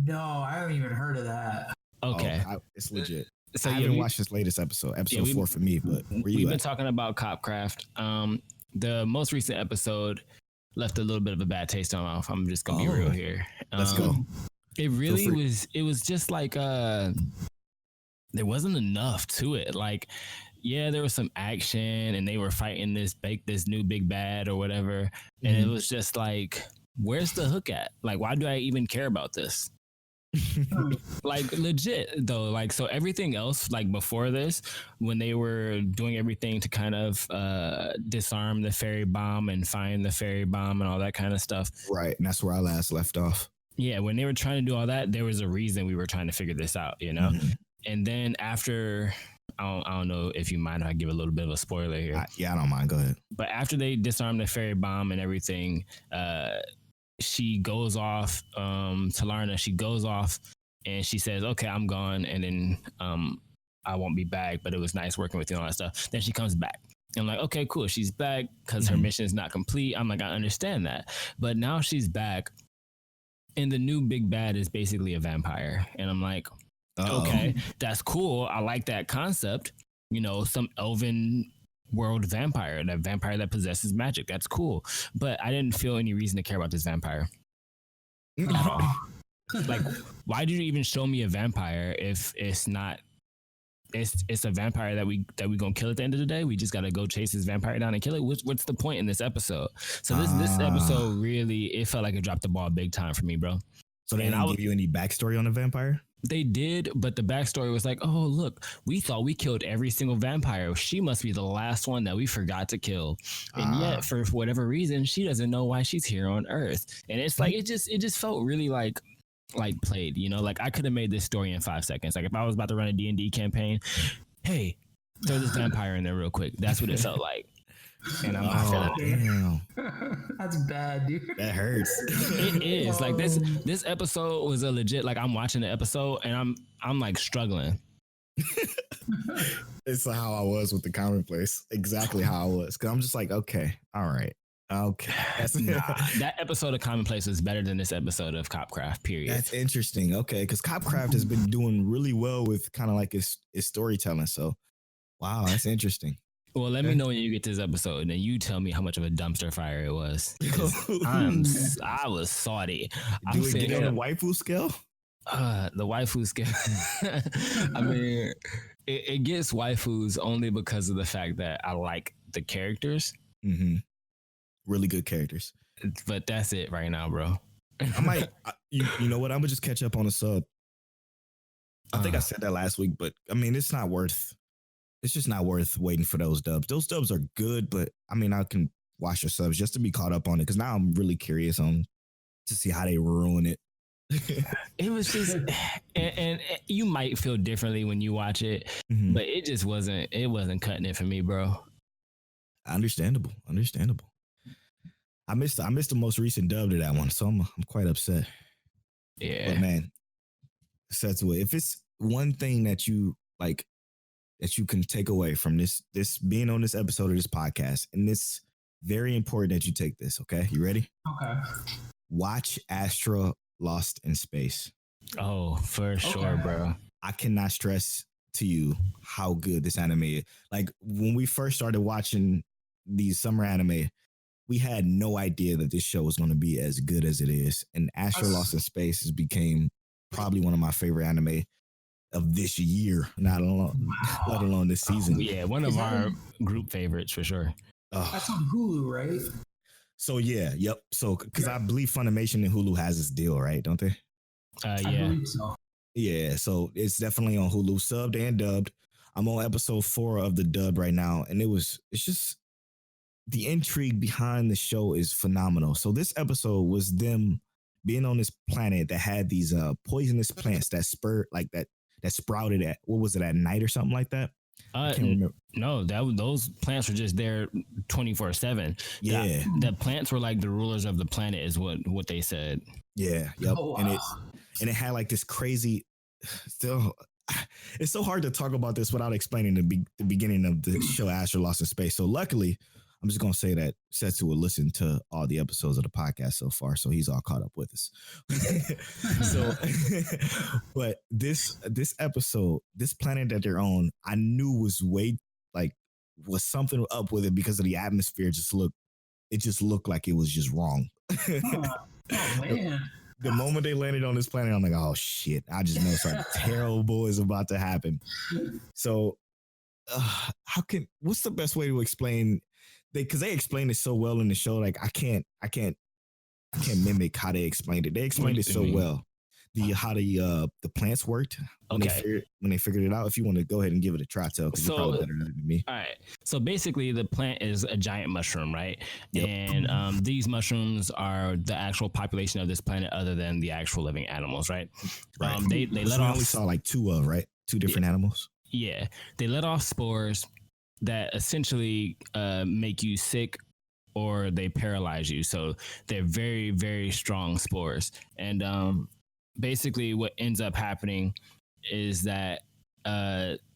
No, I haven't even heard of that. Okay. It's legit. So I haven't watched this latest episode 4 for me, but we've been talking about Copcraft. The most recent episode left a little bit of a bad taste in my mouth. I'm just gonna be real here. Let's go. It really was. It was just like there wasn't enough to it. Like, yeah, there was some action, and they were fighting this new big bad or whatever, and it was just like, where's the hook at? Like, why do I even care about this? Like legit though, like, so everything else, like before this, when they were doing everything to kind of disarm the fairy bomb and find the fairy bomb and all that kind of stuff, right? And that's where I last left off. Yeah, when they were trying to do all that, there was a reason we were trying to figure this out, you know. And then after, I don't know if you mind if I give a little bit of a spoiler here. I don't mind, go ahead. But after they disarmed the fairy bomb and everything, she goes off, Talarna, she goes off and she says, okay, I'm gone. And then I won't be back, but it was nice working with you and all that stuff. Then she comes back. I'm like, okay, cool. She's back because her mission is not complete. I'm like, I understand that. But now she's back and the new big bad is basically a vampire. And I'm like, okay, that's cool. I like that concept. You know, some elven world vampire, that vampire that possesses magic. That's cool. But I didn't feel any reason to care about this vampire at all. Like, why did you even show me a vampire if it's not? It's a vampire that we gonna kill at the end of the day. We just gotta go chase this vampire down and kill it. What's the point in this episode? So this episode really, it felt like it dropped the ball big time for me, bro. So they didn't give you any backstory on the vampire? They did, but the backstory was like, oh, look, we thought we killed every single vampire. She must be the last one that we forgot to kill. And yet, for whatever reason, she doesn't know why she's here on Earth. And it's like, it just felt really like played, you know, like I could have made this story in 5 seconds. Like if I was about to run a D&D campaign, hey, throw this vampire in there real quick. That's what it felt like. And I'm not damn. That's bad, dude. That hurts. It is like this episode was a legit, like I'm watching the episode and I'm like struggling. It's how I was with the commonplace. Exactly how I was. Cause I'm just like, okay, all right. Okay. That episode of Commonplace is better than this episode of Copcraft, period. That's interesting. Okay. Because Copcraft has been doing really well with kind of like his storytelling. So, wow, that's interesting. Well, let me know when you get to this episode, and then you tell me how much of a dumpster fire it was. I was salty. Do we get on the waifu scale? The waifu scale. I mean, it gets waifus only because of the fact that I like the characters. Mm-hmm. Really good characters. But that's it right now, bro. I might, you know what? I'm gonna just catch up on the sub. I think I said that last week, but I mean, it's just not worth waiting for those dubs. Those dubs are good, but I mean, I can watch your subs just to be caught up on it because now I'm really curious to see how they ruin it. It was just, and you might feel differently when you watch it, but it just wasn't cutting it for me, bro. Understandable. I missed the most recent dub to that one, so I'm quite upset. Yeah, but man, Setsua, if it's one thing that you like, that you can take away from this being on this episode of this podcast, and it's very important that you take this. Okay, you ready? Okay. Watch Astra Lost in Space. Oh, for sure, bro. I cannot stress to you how good this anime is. Like when we first started watching these summer anime, we had no idea that this show was going to be as good as it is. And Astra Lost in Space has became probably one of my favorite anime of this year, let alone this season. Yeah, one of our group favorites for sure. That's on Hulu, right? So yeah, yep. So because I believe Funimation and Hulu has this deal, right? Don't they? Yeah. I believe so. Yeah, so it's definitely on Hulu, subbed and dubbed. I'm on episode 4 of the dub right now, and it's just the intrigue behind the show is phenomenal. So this episode was them being on this planet that had these poisonous plants that sprouted at, what was it, at night or something like that? I can't remember. No, those plants were just there 24/7. Yeah, the plants were like the rulers of the planet, is what they said. Yeah, yep. Oh, wow. And it had like this crazy. Still, it's so hard to talk about this without explaining the beginning of the show Astra Lost in Space. So luckily, I'm just gonna say that Setsu will listen to all the episodes of the podcast so far, so he's all caught up with us. So, but this episode, this planet that they're on, I knew was something up with it because of the atmosphere. It just looked like it was just wrong. Oh man. The moment they landed on this planet, I'm like, oh shit! I just know something terrible is about to happen. So, what's the best way to explain? Because they explained it so well in the show, like I can't mimic how they explained it. They explained it so well. How the plants worked when they figured it out. If you want to go ahead and give it a try, tell, because you're probably better than me. All right. So basically, the plant is a giant mushroom, right? Yep. And these mushrooms are the actual population of this planet, other than the actual living animals, right? Right. They let off. We saw like two different animals. Yeah, they let off spores that essentially make you sick, or they paralyze you. So they're very, very strong spores. And basically what ends up happening is that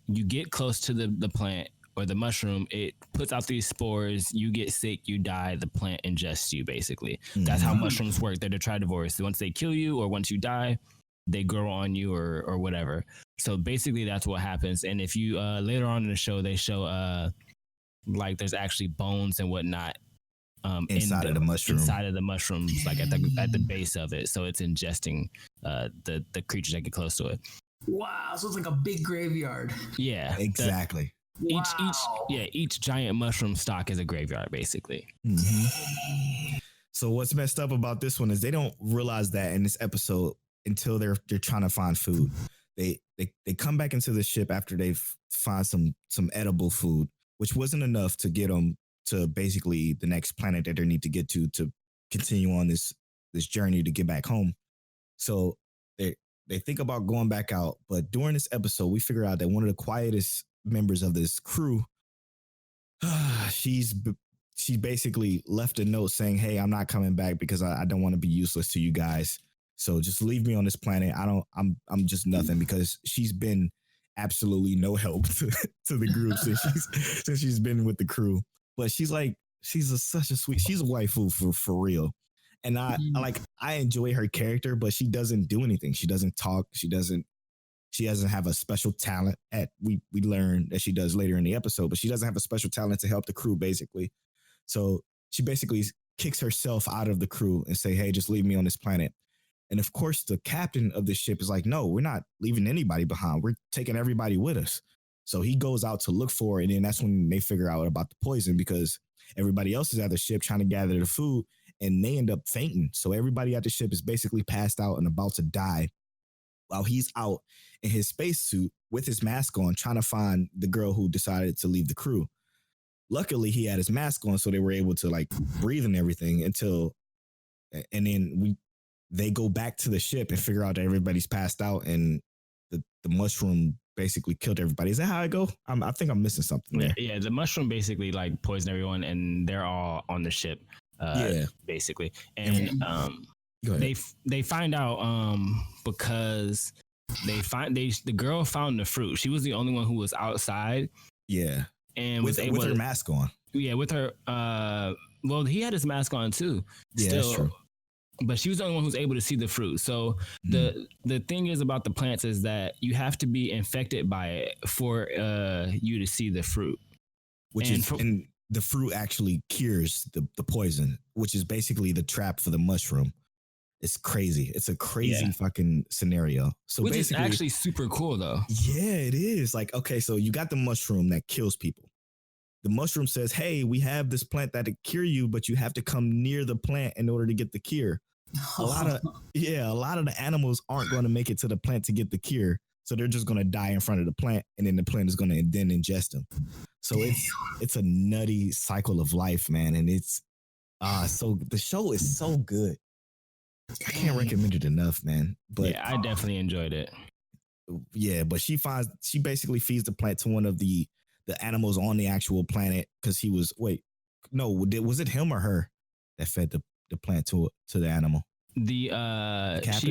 you get close to the plant or the mushroom, it puts out these spores, you get sick, you die, the plant ingests you, basically. That's how mushrooms work. They're detritivores. Once they kill you or once you die, they grow on you or whatever. So basically that's what happens. And if you later on in the show, they show like there's actually bones and whatnot inside of the mushrooms, like at the base of it. So it's ingesting the creatures that get close to it. Wow, so it's like a big graveyard. Yeah, exactly. Each giant mushroom stock is a graveyard, basically. Mm-hmm. So what's messed up about this one is they don't realize that in this episode, until they're trying to find food. They come back into the ship after they find some edible food, which wasn't enough to get them to basically the next planet that they need to get to continue on this journey to get back home. So they think about going back out, but during this episode, we figure out that one of the quietest members of this crew, she basically left a note saying, "Hey, I'm not coming back because I don't want to be useless to you guys. So just leave me on this planet. I'm just nothing," because she's been absolutely no help to the group since she's been with the crew. But she's such a sweet, she's a waifu for real. And I enjoy her character, but she doesn't do anything. She doesn't talk. She doesn't have a special talent we learn that she does later in the episode, but she doesn't have a special talent to help the crew basically. So she basically kicks herself out of the crew and say, "Hey, just leave me on this planet." And of course, the captain of the ship is like, "No, we're not leaving anybody behind. We're taking everybody with us." So he goes out to look for it. And then that's when they figure out about the poison, because everybody else is at the ship trying to gather the food and they end up fainting. So everybody at the ship is basically passed out and about to die while he's out in his spacesuit with his mask on, trying to find the girl who decided to leave the crew. Luckily, he had his mask on, so they were able to like breathe and everything and then they go back to the ship and figure out that everybody's passed out and the mushroom basically killed everybody. Is that how it go? I think I'm missing something there. Yeah, the mushroom basically like poisoned everyone, and they're all on the ship. Basically, and they find out because the girl found the fruit. She was the only one who was outside. Yeah, and with her mask on. Yeah, with her. Well, he had his mask on too. Yeah, that's true. But she was the only one who's able to see the fruit. So the thing is about the plants is that you have to be infected by it for you to see the fruit. And the fruit actually cures the poison, which is basically the trap for the mushroom. It's crazy. It's a crazy fucking scenario. So which is actually super cool though. Yeah, it is. Like, okay, so you got the mushroom that kills people. The mushroom says, "Hey, we have this plant that'll cure you, but you have to come near the plant in order to get the cure." A lot of the animals aren't going to make it to the plant to get the cure. So they're just going to die in front of the plant, and then the plant is going to then ingest them. So it's a nutty cycle of life, man. And it's so the show is so good. I can't recommend it enough, man. But yeah, I definitely enjoyed it. Yeah, but she basically feeds the plant to one of the animals on the actual planet, because was it him or her that fed the plant to the animal? She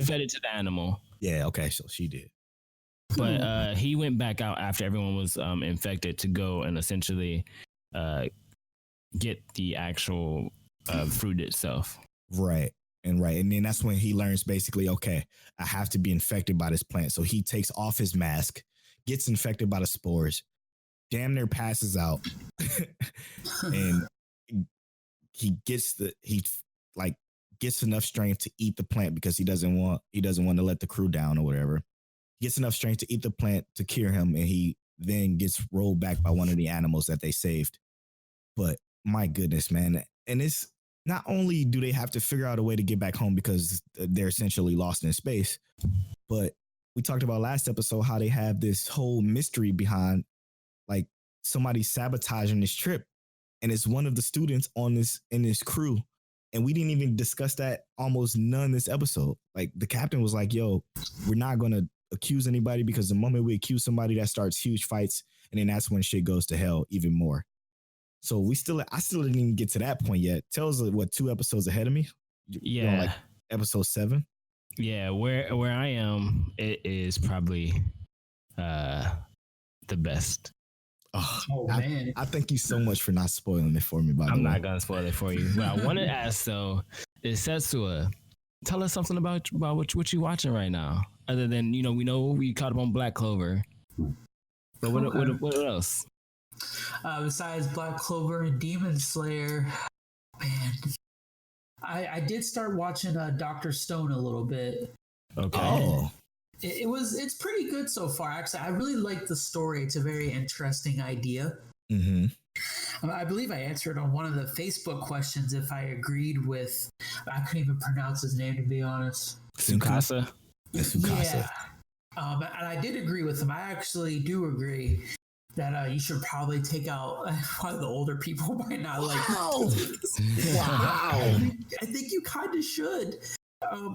fed it to the animal. Yeah, okay, so she did. But he went back out after everyone was infected to go and essentially get the actual fruit itself. Right. And then that's when he learns basically, okay, I have to be infected by this plant. So he takes off his mask, gets infected by the spores, damn near passes out, and he gets enough strength to eat the plant because he doesn't want to let the crew down or whatever. He gets enough strength to eat the plant to cure him, and he then gets rolled back by one of the animals that they saved. But my goodness, man. And it's not only do they have to figure out a way to get back home because they're essentially lost in space, but we talked about last episode how they have this whole mystery behind like somebody sabotaging this trip. And it's one of the students in this crew. And we didn't even discuss that almost none this episode. Like the captain was like, "Yo, we're not going to accuse anybody because the moment we accuse somebody, that starts huge fights. And then that's when shit goes to hell even more." So I still didn't even get to that point yet. Tell us what 2 episodes ahead of me. Yeah. You're on episode 7. Yeah. Where I am, it is probably the best. Oh man. I thank you so much for not spoiling it for me, by the way. I'm not going to spoil it for you. What I want to ask though is Setsua, tell us something about what you're watching right now. Other than, we know we caught up on Black Clover. But what else? Besides Black Clover and Demon Slayer, man, I did start watching Dr. Stone a little bit. Okay. Oh. It's pretty good so far. Actually, I really like the story. It's a very interesting idea. Mm-hmm. I believe I answered on one of the Facebook questions if I agreed with, I couldn't even pronounce his name, to be honest. Tsukasa. and Tsukasa. Yeah. And I did agree with him. I actually do agree that you should probably take out probably the older people might not like. Wow. I think you kind of should.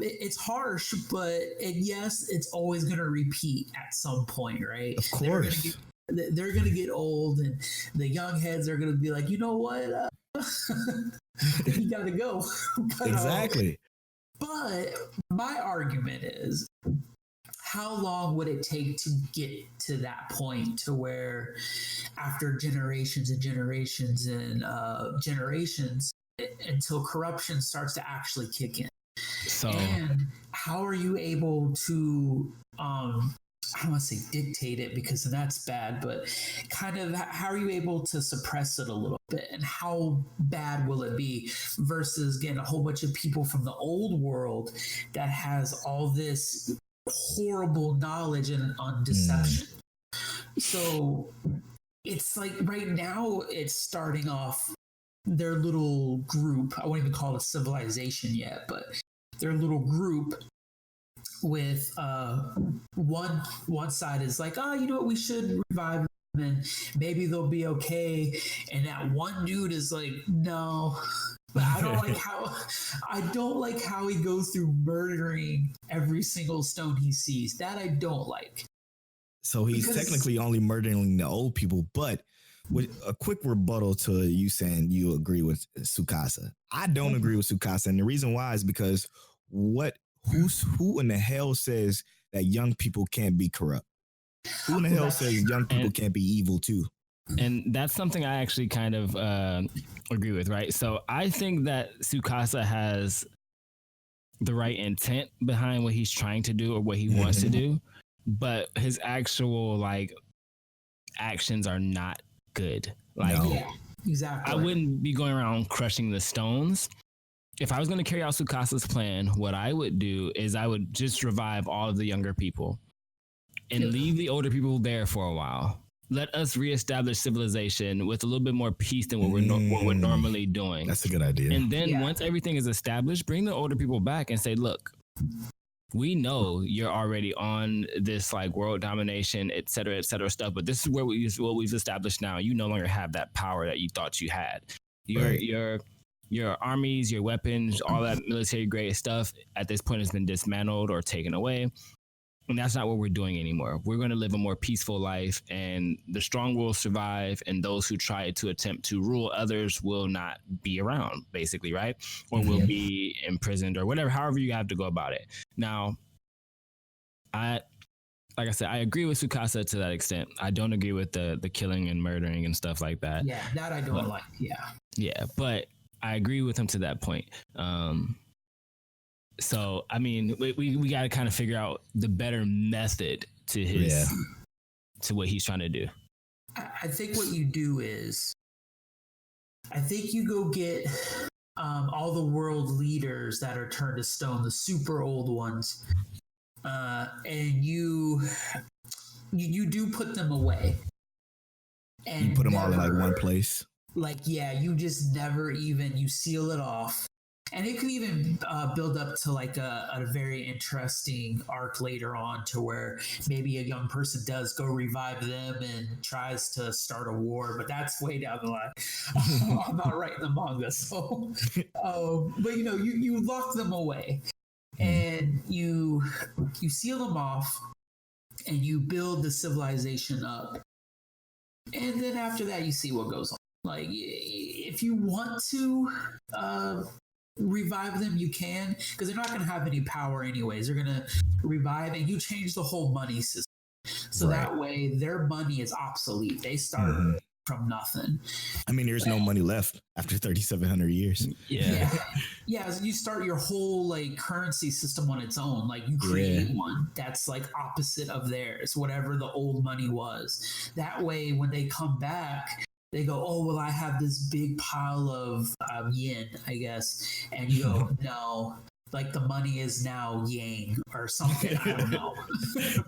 It's harsh, but and yes, it's always going to repeat at some point, right? Of course. They're going to get old, and the young heads are going to be like, you know what? You got to go. But, Exactly. But my argument is, how long would it take to get to that point to where after generations and generations and generations until corruption starts to actually kick in? So, and how are you able to I don't want to say dictate it because that's bad, but kind of how are you able to suppress it a little bit, and how bad will it be versus getting a whole bunch of people from the old world that has all this horrible knowledge on deception. So it's like right now it's starting off their little group. I won't even call it a civilization yet, but their little group with one side is like, oh, you know what, we should revive them and maybe they'll be okay. And that one dude is like, no. But I don't like how he goes through murdering every single stone he sees. That I don't like. So he's technically only murdering the old people, but with a quick rebuttal to you saying you agree with Tsukasa. I don't agree with Tsukasa, and the reason why is because who in the hell says that young people can't be corrupt? Who in the hell says young people can't be evil too? And that's something I actually kind of agree with, right? So I think that Tsukasa has the right intent behind what he's trying to do or what he wants to do, but his actual like actions are not good. Like, yeah, exactly. I wouldn't be going around crushing the stones. If I was going to carry out Tsukasa's plan, what I would do is I would just revive all of the younger people and leave the older people there for a while. Let us reestablish civilization with a little bit more peace than what we're normally doing. That's a good idea. And then once everything is established, bring the older people back and say, look, we know you're already on this like world domination, et cetera stuff, but this is what we've established now. You no longer have that power that you thought you had. Your armies, your weapons, all that military grade stuff at this point has been dismantled or taken away. And that's not what we're doing anymore. We're going to live a more peaceful life, and the strong will survive, and those who try to attempt to rule others will not be around, basically, right? Or will be imprisoned or whatever, however you have to go about it. Now, like I said, I agree with Tsukasa to that extent. I don't agree with the killing and murdering and stuff like that. Yeah, that I don't like. Yeah, but I agree with him to that point. So, I mean, we got to kind of figure out the better method to to what he's trying to do. I think what you do is, I think you go get all the world leaders that are turned to stone, the super old ones, and you do put them away. And you put them all in like one place. Like, yeah, you just never even, you seal it off. And it could even build up to like a very interesting arc later on to where maybe a young person does go revive them and tries to start a war, but that's way down the line. I'm not writing the manga, so but you know, you lock them away and you seal them off and you build the civilization up. And then after that, you see what goes on. Like, if you want to revive them, you can, because they're not going to have any power anyways. They're going to revive, and you change the whole money system. So that way, their money is obsolete. They start from nothing. I mean, there's no money left after 3,700 years. Yeah. So you start your whole like currency system on its own. Like you create one that's like opposite of theirs, whatever the old money was. That way, when they come back, they go, oh, well, I have this big pile of yen, I guess. And you go, no, like the money is now yang or something. I don't know.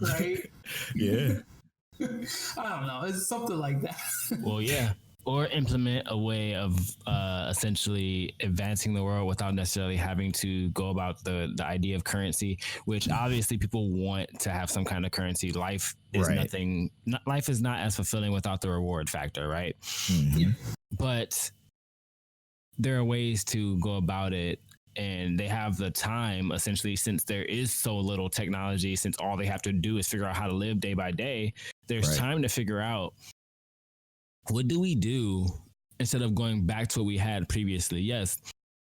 Right? Yeah. I don't know. It's something like that. Well, yeah. Or implement a way of essentially advancing the world without necessarily having to go about the idea of currency, which obviously people want to have some kind of currency. Life is life is not as fulfilling without the reward factor, right? Mm-hmm. Yeah. But there are ways to go about it, and they have the time, essentially, since there is so little technology, since all they have to do is figure out how to live day by day, there's time to figure out, what do we do instead of going back to what we had previously? Yes,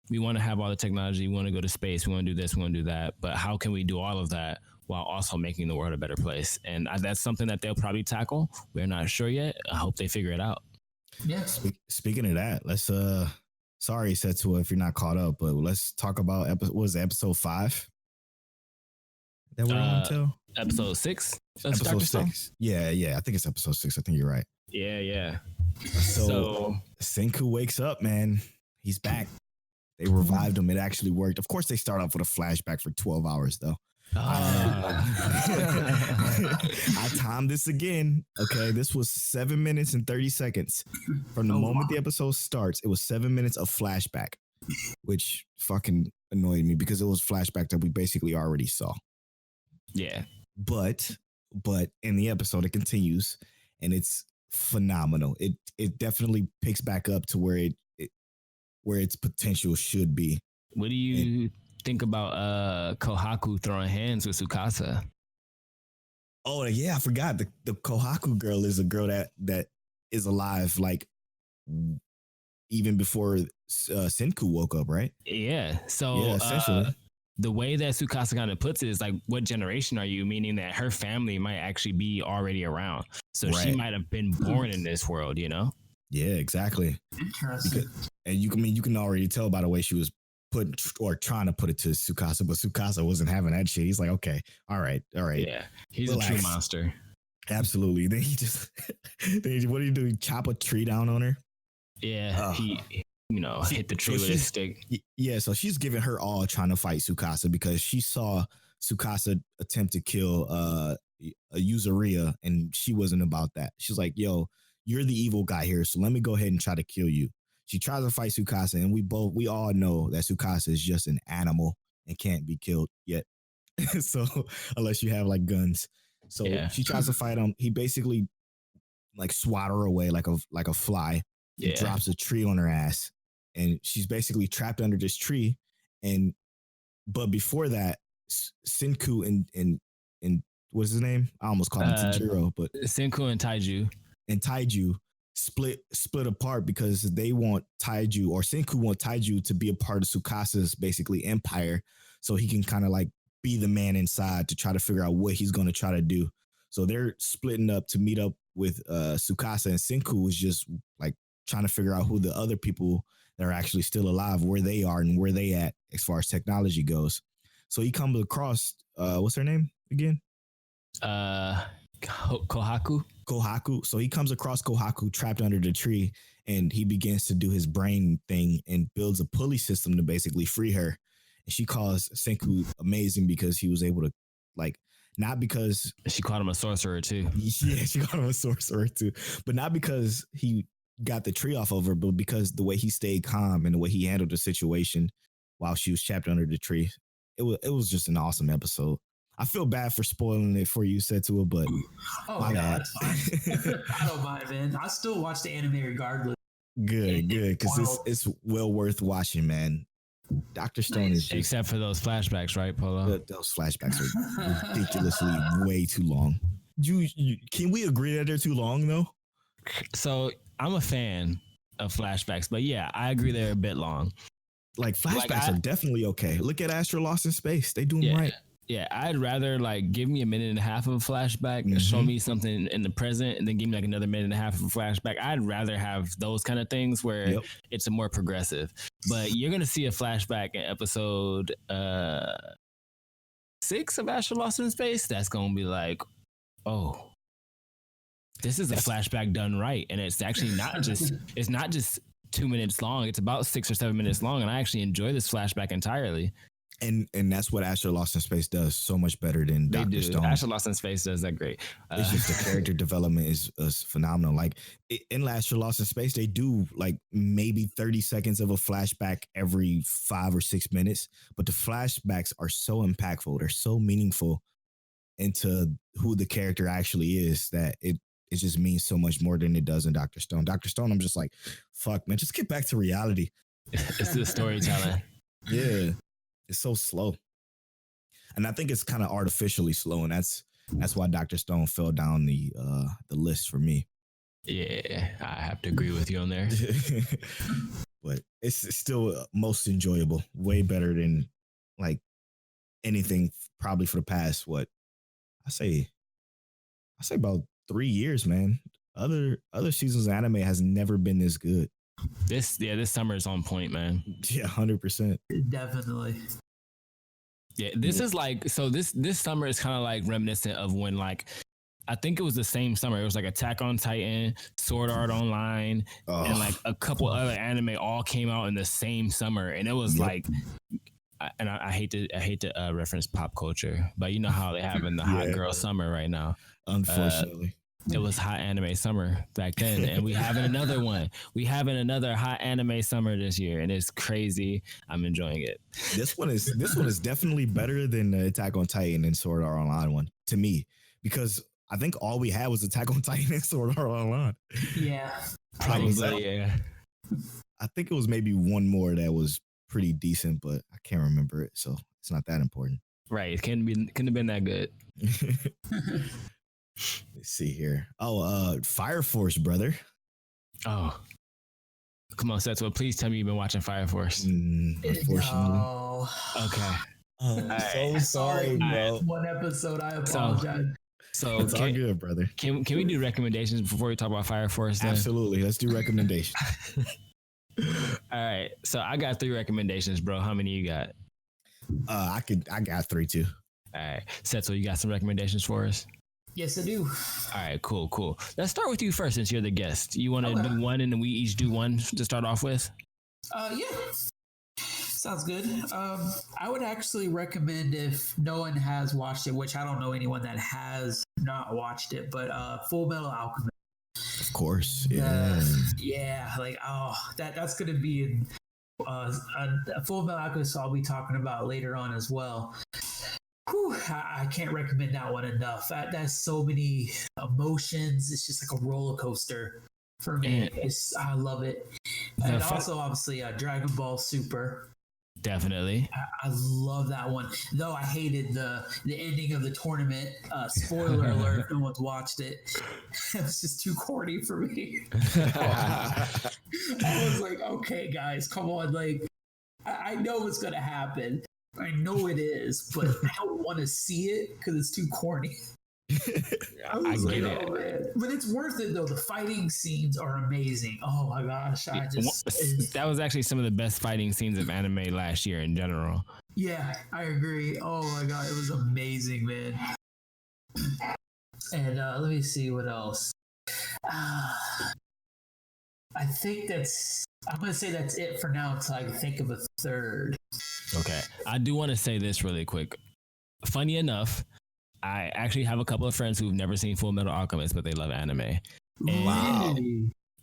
we want to have all the technology. We want to go to space. We want to do this. We want to do that. But how can we do all of that while also making the world a better place? And that's something that they'll probably tackle. We're not sure yet. I hope they figure it out. Yeah. Speaking of that, let's sorry, Setsua, if you're not caught up, but let's talk about episode 5 that we're on till? Episode 6? Episode 6. Yeah. I think it's episode 6. I think you're right. Yeah. So Senku wakes up, man. He's back. They revived him. It actually worked. Of course, they start off with a flashback for 12 hours, though. I timed this again. Okay, this was 7 minutes and 30 seconds. From the moment the episode starts, it was 7 minutes of flashback, which fucking annoyed me because it was flashback that we basically already saw. Yeah. But in the episode, it continues, and it's phenomenal. It definitely picks back up to where where its potential should be. What do you think about Kohaku throwing hands with Tsukasa? Oh yeah, I forgot. The Kohaku girl is a girl that is alive, like even before Senku woke up, right? Yeah. So essentially. The way that Tsukasa kind of puts it is like, what generation are you? Meaning that her family might actually be already around. So she might have been born in this world, you know? Yeah, exactly. Interesting. And you can already tell by the way she was putting or trying to put it to Tsukasa, but Tsukasa wasn't having that shit. He's like, okay, all right. Yeah, he's relax. A true monster. Absolutely. Then he just, what do you do? Chop a tree down on her? Yeah, he hit the tree with a stick. Yeah, so she's giving her all trying to fight Tsukasa because she saw Tsukasa attempt to kill a Yuzuriya, and she wasn't about that. She's like, yo, you're the evil guy here, so let me go ahead and try to kill you. She tries to fight Tsukasa, and we all know that Tsukasa is just an animal and can't be killed yet. So unless you have like guns. So she tries to fight him. He basically like swat her away like a fly. He drops a tree on her ass, and she's basically trapped under this tree. But before that, Senku and what's his name? I almost called him Tajiro, but Senku and Taiju split apart because they want Taiju, or Senku want Taiju to be a part of Tsukasa's basically empire, so he can kind of like be the man inside to try to figure out what he's going to try to do. So they're splitting up to meet up with Tsukasa, and Senku is just like trying to figure out who the other people that are actually still alive, where they are and where they at as far as technology goes. So he comes across what's her name again? Kohaku. So he comes across Kohaku trapped under the tree, and he begins to do his brain thing and builds a pulley system to basically free her. And she calls Senku amazing because he was able to, like, not because she called him a sorcerer too. Yeah, she called him a sorcerer too, but not because he got the tree off of her, but because the way he stayed calm and the way he handled the situation while she was trapped under the tree. It was just an awesome episode. I feel bad for spoiling it for you, Setsua, but my God, it's fine. I don't mind, man. I still watch the anime regardless. Good, because it's well worth watching, man. Dr. Stone is just, except for those flashbacks, right, Polo? Those flashbacks are ridiculously way too long. Can we agree that they're too long, though? So I'm a fan of flashbacks, but yeah, I agree they're a bit long. Like flashbacks are definitely okay. Look at Astro Lost in Space; they do them right. Yeah, I'd rather like give me a minute and a half of a flashback, and show me something in the present, and then give me like another minute and a half of a flashback. I'd rather have those kind of things where it's a more progressive. But you're gonna see a flashback in episode 6 of Astro Lost in Space. That's gonna be like, oh, this is a flashback done right, and it's actually not just 2 minutes long. It's about 6 or 7 minutes long, and I actually enjoy this flashback entirely. And that's what Asher Lost in Space does so much better than They Dr. do. Stone. Asher Lost in Space does that great. It's just the character development is phenomenal. Like in Asher Lost in Space, they do like maybe 30 seconds of a flashback every 5 or 6 minutes, but the flashbacks are so impactful. They're so meaningful into who the character actually is that it just means so much more than it does in Dr. Stone. Dr. Stone, I'm just like, fuck, man, just get back to reality. It's the storytelling. Yeah. It's so slow. And I think it's kind of artificially slow. And that's why Dr. Stone fell down the list for me. Yeah, I have to agree with you on there. But it's still most enjoyable. Way better than like anything probably for the past, what? I say about 3 years, man. Other seasons of anime has never been this good. This summer is on point, man. Yeah, 100%. Definitely. Yeah, this is like, so this summer is kind of like reminiscent of when, like, I think it was the same summer. It was like Attack on Titan, Sword Art Online, and like a couple other anime all came out in the same summer, and it was like, I hate to reference pop culture, but you know how they have in the hot girl summer right now. Unfortunately. It was hot anime summer back then, and we having another one. We having another hot anime summer this year, and it's crazy. I'm enjoying it. This one is definitely better than the Attack on Titan and Sword Art Online one to me, because I think all we had was Attack on Titan and Sword Art Online. Yeah, Probably. Yeah. I think it was maybe one more that was pretty decent, but I can't remember it, so it's not that important. Right, it couldn't have been that good. Let's see here. Fire Force, brother. Oh, come on, Setsua. Please tell me you've been watching Fire Force. Unfortunately. No. Okay. So sorry, bro. One episode. I apologize. So it's all good, brother. Can we do recommendations before we talk about Fire Force? Then? Absolutely. Let's do recommendations. All right. So I got 3 recommendations, bro. How many you got? I got 3 too. All right. Setsua, you got some recommendations for us? Yes, I do. All right, cool. Let's start with you first, since you're the guest. You want to do one, and then we each do one to start off with? Yeah. Sounds good. I would actually recommend, if no one has watched it, which I don't know anyone that has not watched it, but Full Metal Alchemist. Of course. Yeah. That's going to be in Full Metal Alchemist I'll be talking about later on as well. Whew, I can't recommend that one enough. That's so many emotions. It's just like a roller coaster for me. I love it. And also, obviously, Dragon Ball Super. Definitely. I love that one. Though I hated the ending of the tournament. Spoiler alert, if no one's watched it. It was just too corny for me. I was like, okay, guys, come on. Like, I know what's going to happen. I know it is, but I don't want to see it because it's too corny. I get it. Oh, man. But it's worth it, though. The fighting scenes are amazing. Oh, my gosh. That was actually some of the best fighting scenes of anime last year in general. Yeah, I agree. Oh, my God. It was amazing, man. And let me see what else. I think I'm going to say that's it for now until I can think of a third. Okay. I do want to say this really quick. Funny enough, I actually have a couple of friends who've never seen Full Metal Alchemist, but they love anime. And wow.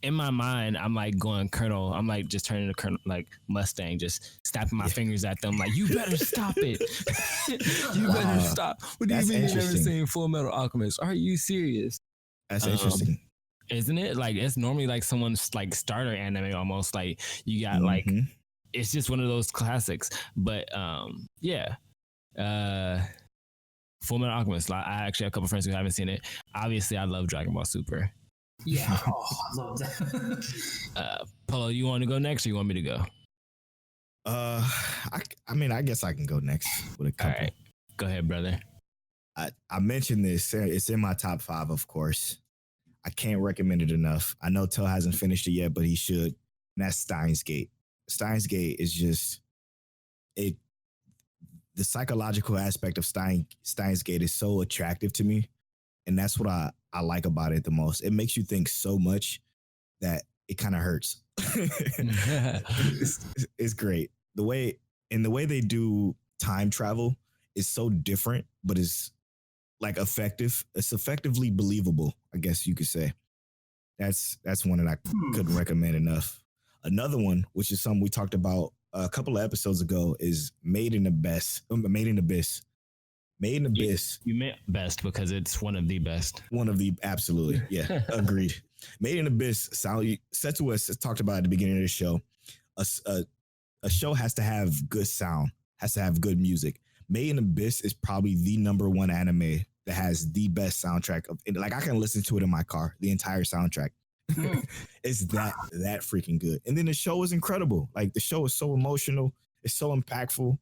In my mind, I'm like going Colonel. I'm like just turning to Colonel, like Mustang, just snapping my fingers at them, like, you better stop it. You better stop. What do you mean you've never seen Full Metal Alchemist? Are you serious? That's interesting. Isn't it? Like, it's normally like someone's like starter anime almost. Like, you got like, it's just one of those classics. But yeah. Full Metal Alchemist. I actually have a couple friends who haven't seen it. Obviously, I love Dragon Ball Super. Yeah. Oh, I love that. Polo, you want to go next or you want me to go? I mean, I guess I can go next with a couple. All right. Go ahead, brother. I mentioned this. It's in my top 5, of course. I can't recommend it enough. I know Tell hasn't finished it yet, but he should. And that's Steins Gate. Steins Gate is just the psychological aspect of Steins Gate is so attractive to me. And that's what I like about it the most. It makes you think so much that it kind of hurts. It's great. The way they do time travel is so different, but is like effective. It's effectively believable, I guess you could say. That's one that I couldn't recommend enough. Another one, which is something we talked about a couple of episodes ago, is Made in Abyss. Made in Abyss. Made in Abyss. You meant best because it's one of the best. One of the, absolutely. Yeah, agreed. Made in Abyss. Setsua talked about at the beginning of the show. A show has to have good sound, has to have good music. Made in Abyss is probably the number one anime that has the best soundtrack of, like, I can listen to it in my car, the entire soundtrack. It's that freaking good. And then the show is incredible. Like, the show is so emotional, it's so impactful,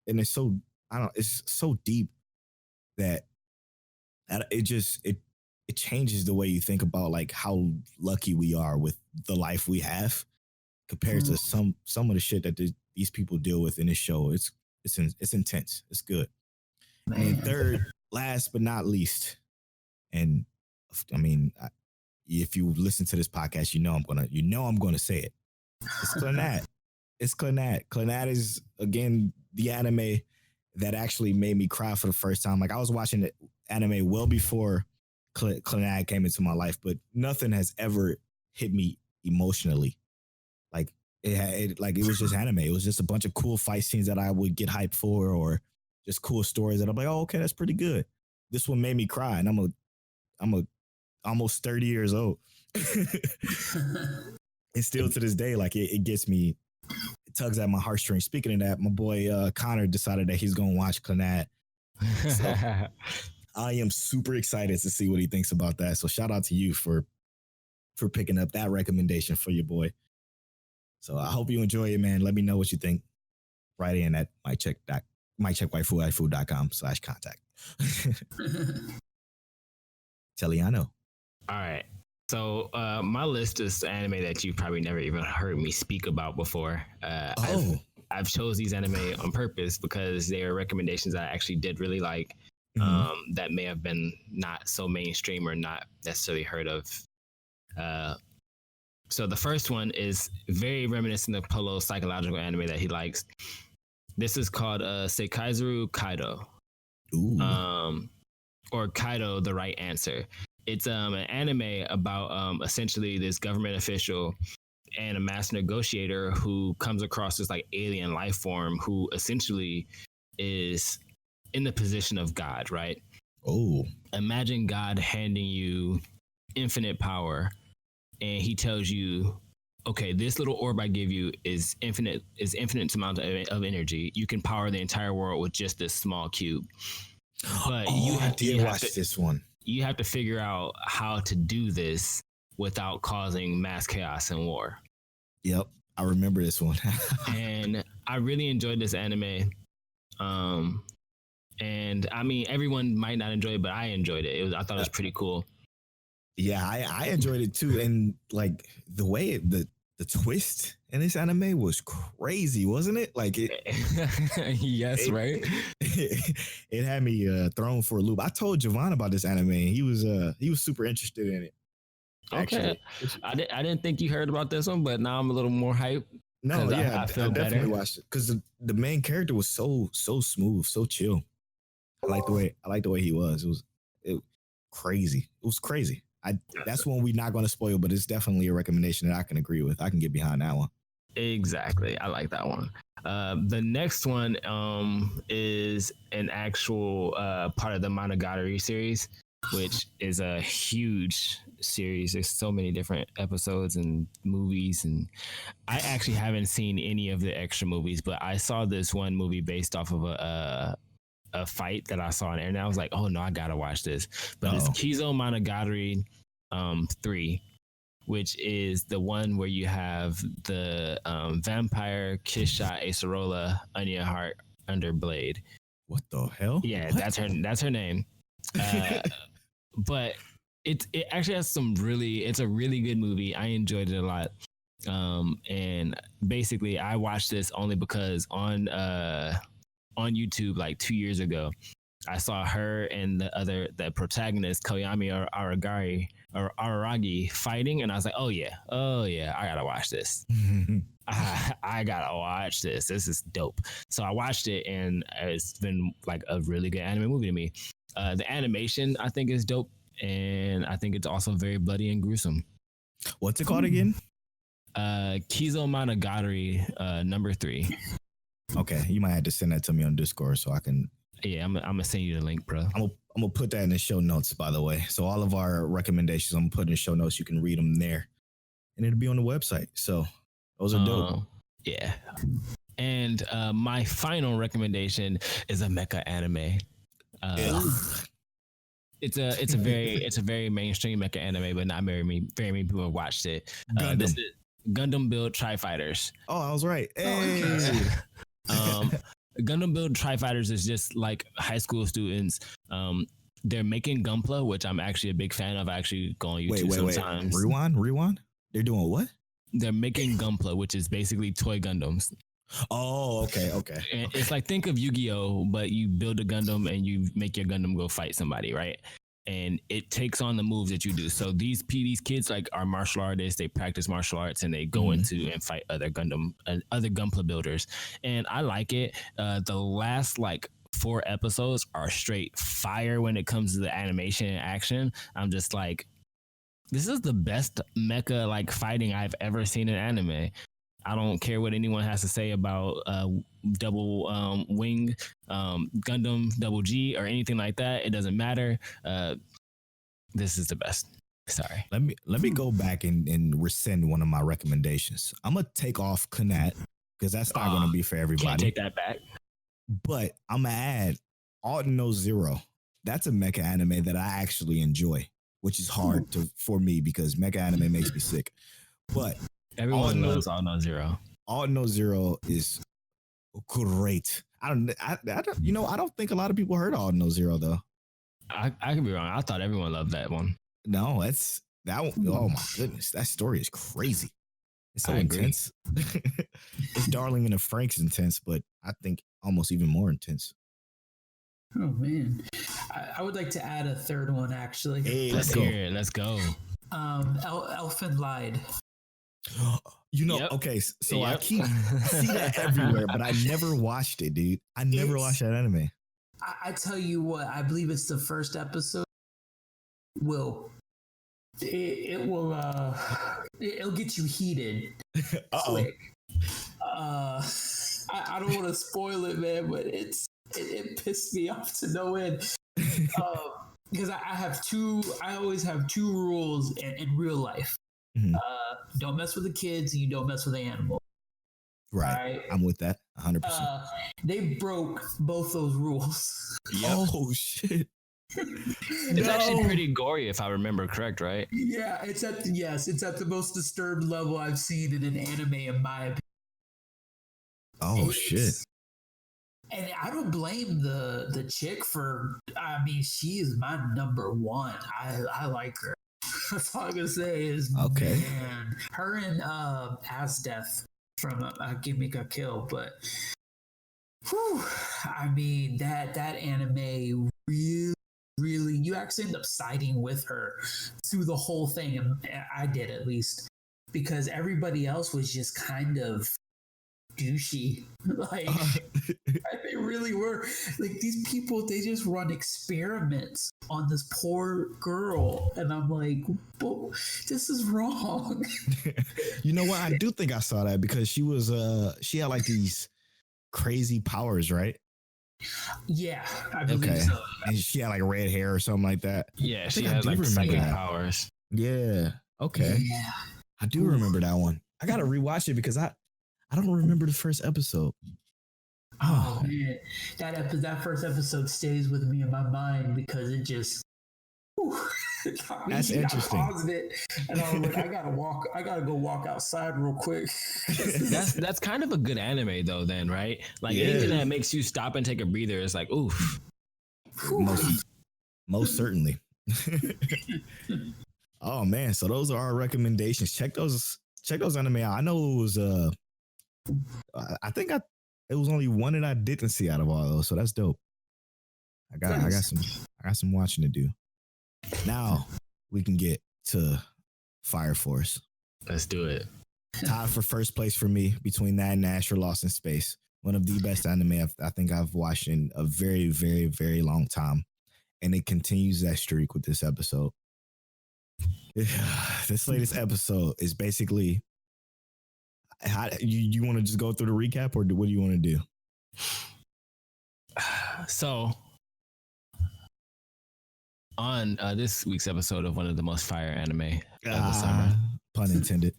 and it's so, it's so deep that it changes the way you think about like how lucky we are with the life we have compared to some of the shit that these people deal with in this show. It's intense. It's good. Man. And then third, last but not least, and I mean, if you listen to this podcast, you know I'm gonna say it. It's Clannad. It's Clannad. Clannad is, again, the anime that actually made me cry for the first time. Like, I was watching the anime well before Clannad came into my life, but nothing has ever hit me emotionally. Like, it was just anime. It was just a bunch of cool fight scenes that I would get hyped for, or just cool stories that I'm like, oh, okay, that's pretty good. This one made me cry, and I'm a almost 30 years old. And still to this day, like, it gets me, it tugs at my heartstrings. Speaking of that, my boy Connor decided that he's gonna watch Clannad. So I am super excited to see what he thinks about that. So shout out to you for picking up that recommendation for your boy. So I hope you enjoy it, man. Let me know what you think. Write in at mycheckwaifu.com/contact. Teliano. All right. So my list is anime that you've probably never even heard me speak about before. I've chose these anime on purpose because they are recommendations I actually did really like, that may have been not so mainstream or not necessarily heard of. So the first one is very reminiscent of Polo's psychological anime that he likes. This is called Seikaizuru Kaido. Or Kaido, the Right Answer. It's an anime about essentially this government official and a master negotiator who comes across this like alien life form who essentially is in the position of God, right? Oh. Imagine God handing you infinite power, and he tells you, okay, this little orb I give you is infinite amount of energy. You can power the entire world with just this small cube. But you have to watch this one. You have to figure out how to do this without causing mass chaos and war. Yep, I remember this one. And I really enjoyed this anime. And I mean, everyone might not enjoy it, but I enjoyed it. I thought it was pretty cool. Yeah, I enjoyed it too. And like the way the twist in this anime was crazy, wasn't it? Like it. Yes, right. It had me thrown for a loop. I told Javon about this anime. He was super interested in it. Okay, actually. I didn't think you heard about this one, but now I'm a little more hyped. No, yeah, I feel I definitely better. watched it because the main character was so smooth, so chill. I like the way he was. It crazy. It was crazy. That's one we're not going to spoil, but it's definitely a recommendation that I can agree with. I can get behind that one. Exactly. I like that one. The next one is an actual part of the Monogatari series, which is a huge series. There's so many different episodes and movies, and I actually haven't seen any of the extra movies, but I saw this one movie based off of a fight that I saw on air, and I was like, oh no, I gotta watch this. But it's Kizo Monogatari 3, which is the one where you have the vampire Kisha Acerola Onion Heart Underblade. What the hell? Yeah, what? that's her name. But it actually has it's a really good movie. I enjoyed it a lot. And basically I watched this only because on YouTube like 2 years ago, I saw her and the protagonist Koyami Araragi fighting, and I was like, oh yeah, I gotta watch this. I I gotta watch this. This is dope. So I watched it, and it's been like a really good anime movie to me. The animation I think is dope, and I think it's also very bloody and gruesome. What's it called again? Kizo Monogatari, number 3. Okay, you might have to send that to me on Discord so I can. Yeah, I'm gonna send you the link, bro. I'm gonna put that in the show notes, by the way. So all of our recommendations, I'm gonna put in the show notes. You can read them there, and it'll be on the website. So those are dope. Yeah. And my final recommendation is a mecha anime. It's a very mainstream mecha anime, but not very many people have watched it. This is Gundam Build Tri-Fighters. Oh, I was right. Hey. Gundam Build Tri-Fighters is just like high school students. They're making Gunpla, which I'm actually a big fan of. I actually go on YouTube sometimes. Rewind. They're doing what? They're making Gunpla, which is basically toy Gundams. Oh, okay. And it's like, think of Yu-Gi-Oh, but you build a Gundam and you make your Gundam go fight somebody, right? And it takes on the moves that you do. So these kids like are martial artists. They practice martial arts and they go into and fight other Gunpla builders. And I like it. The last like 4 episodes are straight fire when it comes to the animation and action. I'm just like, this is the best mecha like fighting I've ever seen in anime. I don't care what anyone has to say about double wing, Gundam, double G, or anything like that. It doesn't matter. This is the best. Sorry. Let me go back and rescind one of my recommendations. I'm gonna take off Kunat because that's not gonna be for everybody. Can't take that back. But I'm gonna add Alt No Zero. That's a mecha anime that I actually enjoy, which is hard for me because mecha anime makes me sick. But everyone loves Alt No Zero. Alt No Zero is great. I don't think a lot of people heard Alt No Zero though. I could be wrong. I thought everyone loved that one. No, that's that one. Oh my goodness, that story is crazy. It's so intense. It's Darling in the Franxx intense, but I think almost even more intense. Oh man, I would like to add a third one actually. Hey, let's hear it. Let's go. Elfen Lied. Okay, so I keep see that everywhere, but I never watched it, dude. I never watched that anime. I tell you what, I believe it's the first episode. It'll get you heated quick. I don't want to spoil it, man, but it pissed me off to no end. Because I always have 2 rules in real life. Mm-hmm. Don't mess with the kids and you don't mess with the animals. Right. I'm with that 100%. They broke both those rules. Yep. Oh shit. It's actually pretty gory if I remember correct, right? Yeah, it's at the most disturbed level I've seen in an anime in my opinion. Oh shit. And I don't blame the chick for, I mean, she is my number 1. I like her. That's all I'm gonna say is okay. Man, her and As Death from Give Me a Kill, but I mean that anime really you actually end up siding with her through the whole thing, and I did at least, because everybody else was just kind of douchey. Like they really were. Like these people, they just run experiments on this poor girl, and I'm like, this is wrong. You know what? I do think I saw that because she had like these crazy powers, right? Yeah, I believe so. And she had like red hair or something like that. Yeah, she had like psychic powers. Yeah. Okay. Yeah. I do remember that one. I gotta rewatch it because I don't remember the first episode. Oh man, that first episode stays with me in my mind because it just. That's interesting. I paused it and I was like, I gotta go walk outside real quick. That's kind of a good anime though, then, right? Like anything that makes you stop and take a breather is like, oof. Most certainly. Oh man, so those are our recommendations. Check those anime out. I know it was I think it was only one that I didn't see out of all those, so that's dope. I got some watching to do. Now we can get to Fire Force. Let's do it. Tied for first place for me between that and Asher Lost in Space. One of the best anime I think I've watched in a very, very, very long time. And it continues that streak with this episode. This latest episode is basically, how you want to just go through the recap, or what do you want to do? So, on this week's episode of one of the most fire anime of the summer. Pun intended.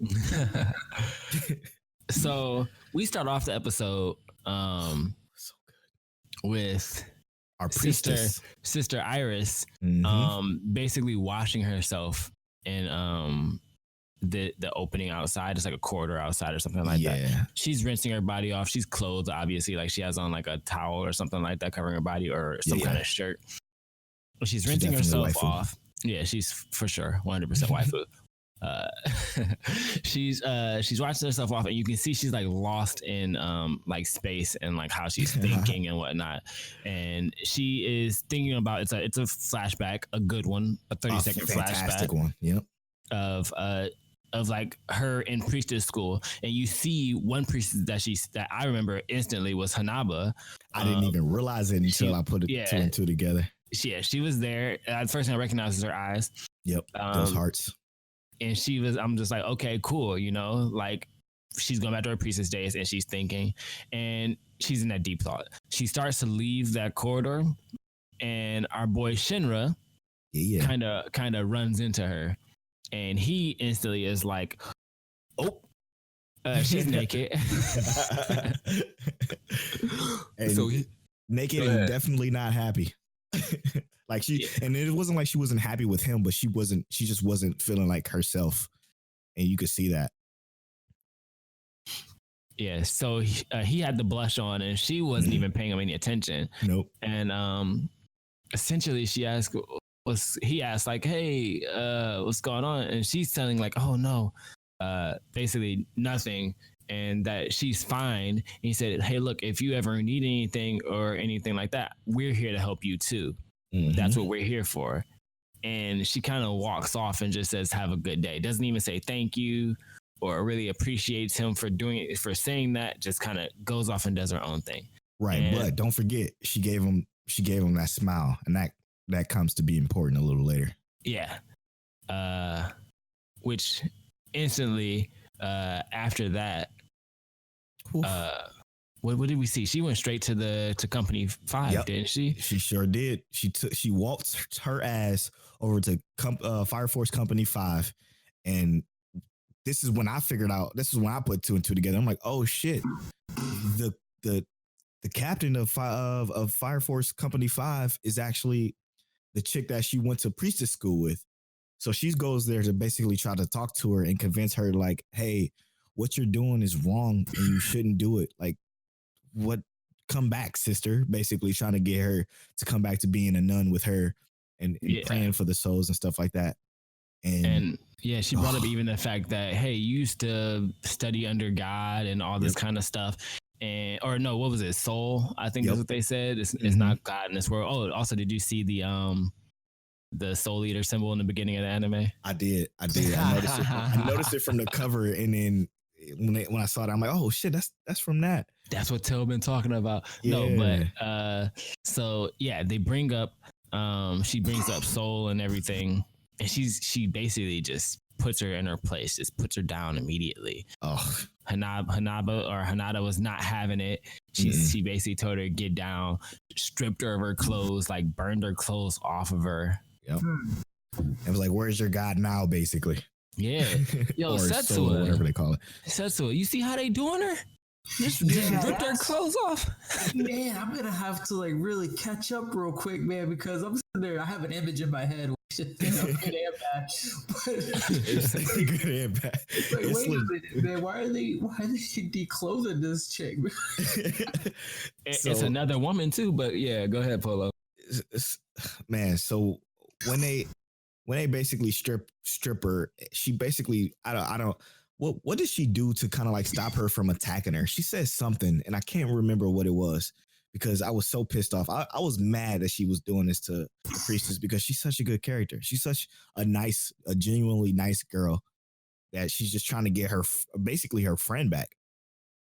So, we start off the episode So good. with Our priestess. Sister Iris basically washing herself in the opening outside. It's like a corridor outside or something like that. She's rinsing her body off. She's clothed, obviously, like she has on like a towel or something like that covering her body, or some kind of shirt. She's rinsing herself off. Yeah, she's for sure 100% waifu. She's washing herself off, and you can see she's like lost in like space and like how she's thinking and whatnot. And she is thinking about it's a flashback, a good one, a 30-second fantastic flashback one. Yep. Of like her in priestess school, and you see one priestess that I remember instantly was Hanaba. I didn't even realize it until I put two and two together. She was there. The first thing I recognized was her eyes. Yep, those hearts. And I'm just like, okay, cool. You know, like she's going back to her priestess days, and she's thinking, and she's in that deep thought. She starts to leave that corridor, and our boy Shinra kind of runs into her. And he instantly is like, oh, she's naked. And so naked and definitely not happy. Like and it wasn't like she wasn't happy with him, but she just wasn't feeling like herself. And you could see that. Yeah. So he had the blush on, and she wasn't even paying him any attention. Nope. And essentially he asked like, hey, what's going on? And she's telling like, oh no, basically nothing, and that she's fine. And he said, hey, look, if you ever need anything or anything like that, we're here to help you too. That's what we're here for. And she kind of walks off and just says, have a good day. Doesn't even say thank you or really appreciates him for saying that. Just kind of goes off and does her own thing. Right. And, but don't forget, she gave him that smile, and that comes to be important a little later. Yeah. Which instantly after that, what did we see? She went straight to Company 5, didn't she? She sure did. She waltzed her ass over to Fire Force Company 5, and this is when I figured out. This is when I put two and two together. I'm like, oh shit, the captain of Fire Force Company 5 is actually the chick that she went to priestess school with. So she goes there to basically try to talk to her and convince her, like, hey, what you're doing is wrong and you shouldn't do it. Like, come back, sister. Basically trying to get her to come back to being a nun with her and praying for the souls and stuff like that. And she brought up even the fact that, hey, you used to study under God and all this kind of stuff. Or no, what was it? Soul, I think that's what they said. It's not God in this world. Oh, also, did you see the Soul Eater symbol in the beginning of the anime? I did. I noticed it. I noticed it from the cover, and then when I saw it, I'm like, oh shit, that's from that. That's what Till been talking about. Yeah. No, but so yeah, they bring up she brings up Soul and everything, and she basically just puts her in her place, just puts her down immediately. Oh, Hanada was not having it. She basically told her to get down, stripped her of her clothes, like burned her clothes off of her. Yep. It was like, where's your God now, basically. Yeah. Yo, Setsua, whatever they call it. Setsua, you see how they doing her? Just ripped their clothes off. Man, I'm gonna have to like really catch up real quick, man, because I'm sitting there. I have an image in my head, which is good and bad. But it's good and bad. Like, wait a minute, man. Why are they declothing this chick? It's another woman too, but yeah, go ahead, Polo. Man, so when they basically strip her, she basically I don't. What did she do to kind of like stop her from attacking her? She said something, and I can't remember what it was because I was so pissed off. I was mad that she was doing this to the priestess because she's such a good character. She's such a genuinely nice girl that she's just trying to get basically her friend back.